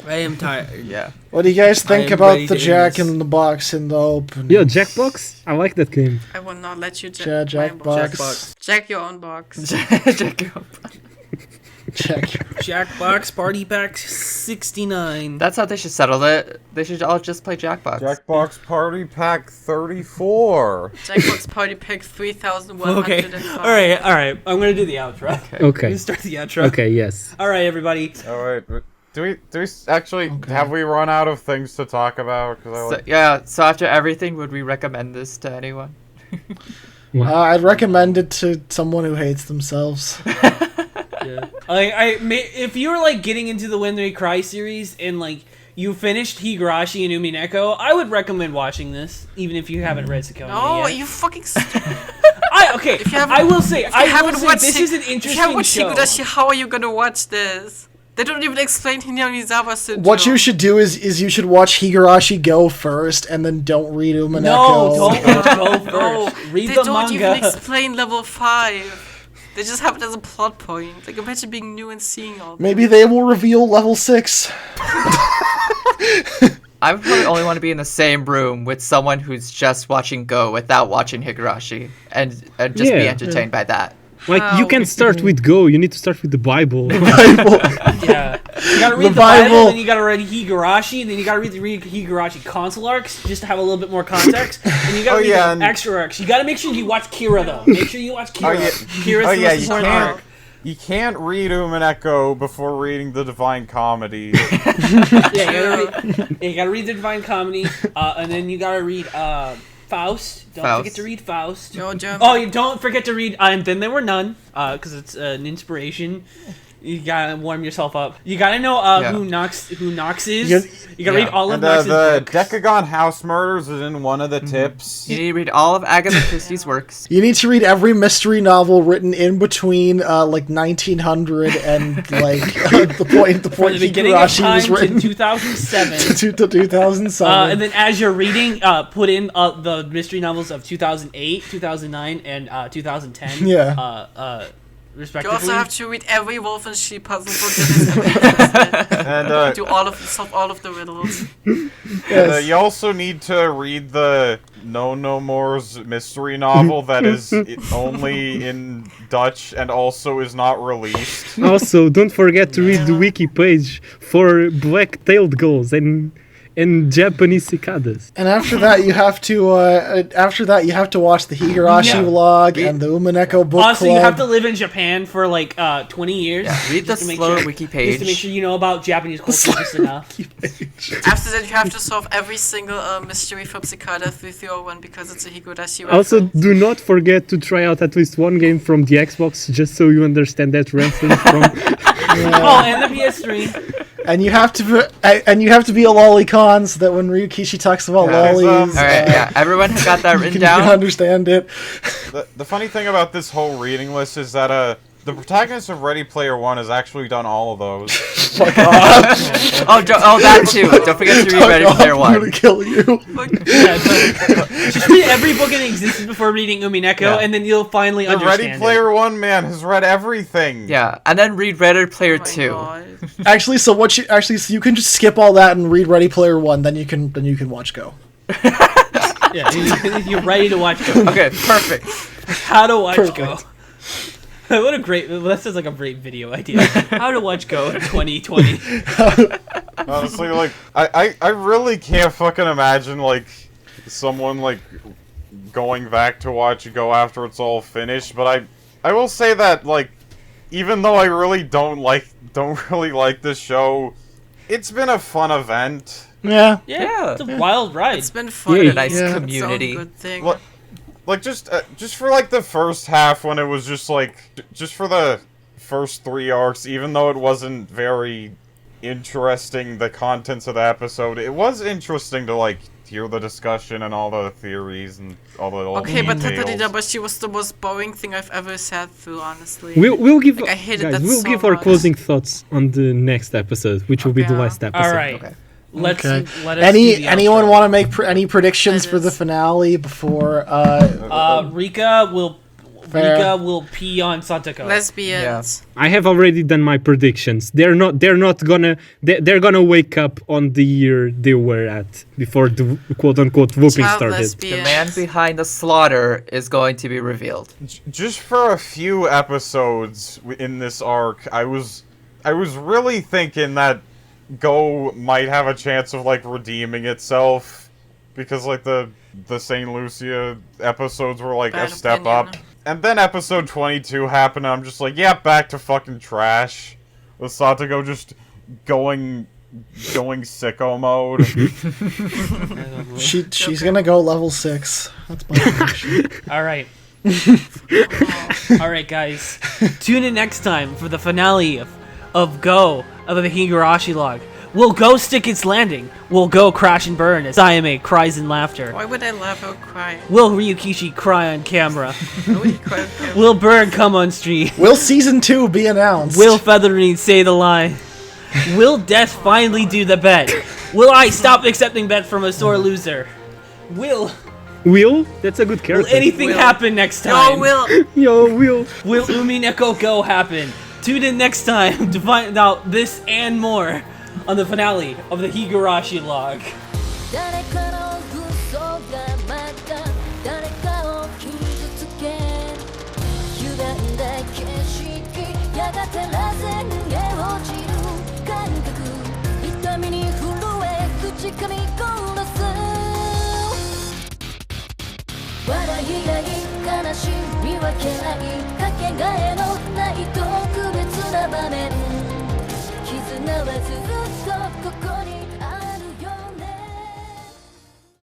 I am tired. Yeah. What do you guys think am about ready the to end Jack this. in the Box in the open? Yo, Jackbox? I like that game. I will not let you Jack Box. Jack your own box. Jack. Jackbox Party Pack 69. That's how they should settle it. They should all just play Jackbox. Jackbox Party Pack 34. Jackbox Party Pack 3105. Okay. All right. I'm gonna do the outro. Okay. You start the outro. Okay, yes. All right, everybody. All right. Do we actually have we run out of things to talk about? So, yeah, so after everything, would we recommend this to anyone? I'd recommend it to someone who hates themselves. Yeah. If you were like getting into the When They Cry series and like you finished Higurashi and Umineko, I would recommend watching this, even if you haven't read Satoko No, yet. you fucking stupid. I will say this is an If you haven't interesting watched show. Higurashi, how are you gonna watch this? They don't even explain Hinamizawa syndrome. What you should do is you should watch Higurashi Go first, and then don't read Umineko. No, don't go first. No, Read they the don't even manga. explain level 5. They just have it as a plot point. Like, imagine being new and seeing all that. Maybe they will reveal level 6. I would probably only want to be in the same room with someone who's just watching Go without watching Higurashi and just be Yeah. entertained by that. Like, you can start with Go, you need to start with the Bible. Yeah. You gotta read The the Bible, Bible. then you gotta read Higurashi, and then you gotta read Higurashi console arcs just to have a little bit more context. And you gotta read yeah, the and- extra arcs. You gotta make sure you watch Kira though. Make sure you watch Kira. Kira's the most you important can't. arc. You can't read Umineko before reading the Divine Comedy. Yeah, you gotta read the Divine Comedy, and then you gotta read Faust. Don't forget to read Faust. No, German. Oh, you don't forget to read And Then There Were None, because it's an inspiration. You gotta warm yourself up. You gotta know who Nox is. You gotta read all of And Nox's the books. Decagon House Murders is in one of the tips. You need to read all of Agatha Christie's works. You need to read every mystery novel written in between like 1900 and like the point From the beginning of Higurashi time was written to 2007. to 2007. And then as you're reading, put in the mystery novels of 2008, 2009, and 2010. Yeah. Respectively. You also have to read every Wolf and Sheep puzzle book that is And do solve all of the riddles. Yes. you also need to read the No More's mystery novel that is only in Dutch and also is not released. Also, don't forget to read the wiki page for black-tailed gulls and Japanese cicadas. And after that, you have to watch the Higurashi Log and the Umineko Bookclub. Also, you have to live in Japan for like 20 years. Yeah, read the just to make slow sure- wiki Just to make page. sure you know about Japanese culture just enough. After that, you have to solve every single mystery from Cicada 3301 because it's a Higurashi Also, reference. do not forget to try out at least one game from the Xbox just so you understand that reference from... Oh, and the PS3. And you have to be a lolicon so that when Ryukishi talks about lollies, Alright, yeah, everyone has got that you written can down. understand it. The funny thing about this whole reading list is that the protagonist of Ready Player One has actually done all of those. Fuck off. Oh, that too. Don't forget to read Ready Fuck Player off, I'm One. gonna kill you. Yeah, just read every book in existence before reading Umineko, Yeah. and then you'll finally The understand Ready Player One man has read everything. Yeah, and then read Ready Player Oh my 2. God. Actually, so you can just skip all that and read Ready Player One. Then you can watch Go. it. Yeah, you're ready to watch Go. Okay, perfect. How to watch Perfect. Go. What a great, that sounds like a great video idea. How to watch Go in 2020. Honestly, like, I really can't fucking imagine, like, someone, like, going back to watch Go after it's all finished, but I will say that, like, even though I really don't really like this show, it's been a fun event. Yeah. Yeah, it's a wild ride. It's been fun. Yeah, A nice Yeah. community. It's a good thing. What? Like, just for, like, the first half when it was just, like, just for the first 3 arcs, even though it wasn't very interesting, the contents of the episode, it was interesting to, like, hear the discussion and all the theories and all the Okay, but details. Tataridabashi was the most boring thing I've ever sat through, honestly. We'll give Like, I hated guys, that we'll so give our much. closing thoughts on the next episode, which will be the Okay. last episode. All right. Okay. Let us do the anyone outro. want to make any predictions for the finale before? Rika will pee on Satoko. Lesbians. I have already done my predictions. They're not gonna wake up on the year they were at before the quote unquote whooping Child started. lesbians. The man behind the slaughter is going to be revealed. Just for a few episodes in this arc, I was really thinking that Go might have a chance of like redeeming itself, because like the Saint Lucia episodes were like Bad a step opinion. up, and then episode 22 happened. And I'm just like, yeah, back to fucking trash. With Satoko just going sicko mode. She's gonna go level 6. That's my prediction. All right. All right, guys. Tune in next time for the finale of Go, of the Higurashi Log. Will Go stick its landing? Will Go crash and burn as Sayame cries in laughter? Why would I laugh or cry? Will Ryukishi cry on camera? Why would you cry on camera? Will Bird come on stream? Will season 2 be announced? Will Featherine say the line? Will Death finally do the bet? Will I stop accepting bet from a sore loser? Will That's a good character. anything Will. happen next Yo, time? Will. Will. Will Umineko Go happen? Tune in next time to find out this and more on the finale of the Higurashi Log. 誰かの嘘がまた誰かを傷つけ歪んだ景色やがて螺旋へ落ちる感覚痛みに震え口噛み殺す笑い合い悲しみ分け合いかけがえのない特別な場面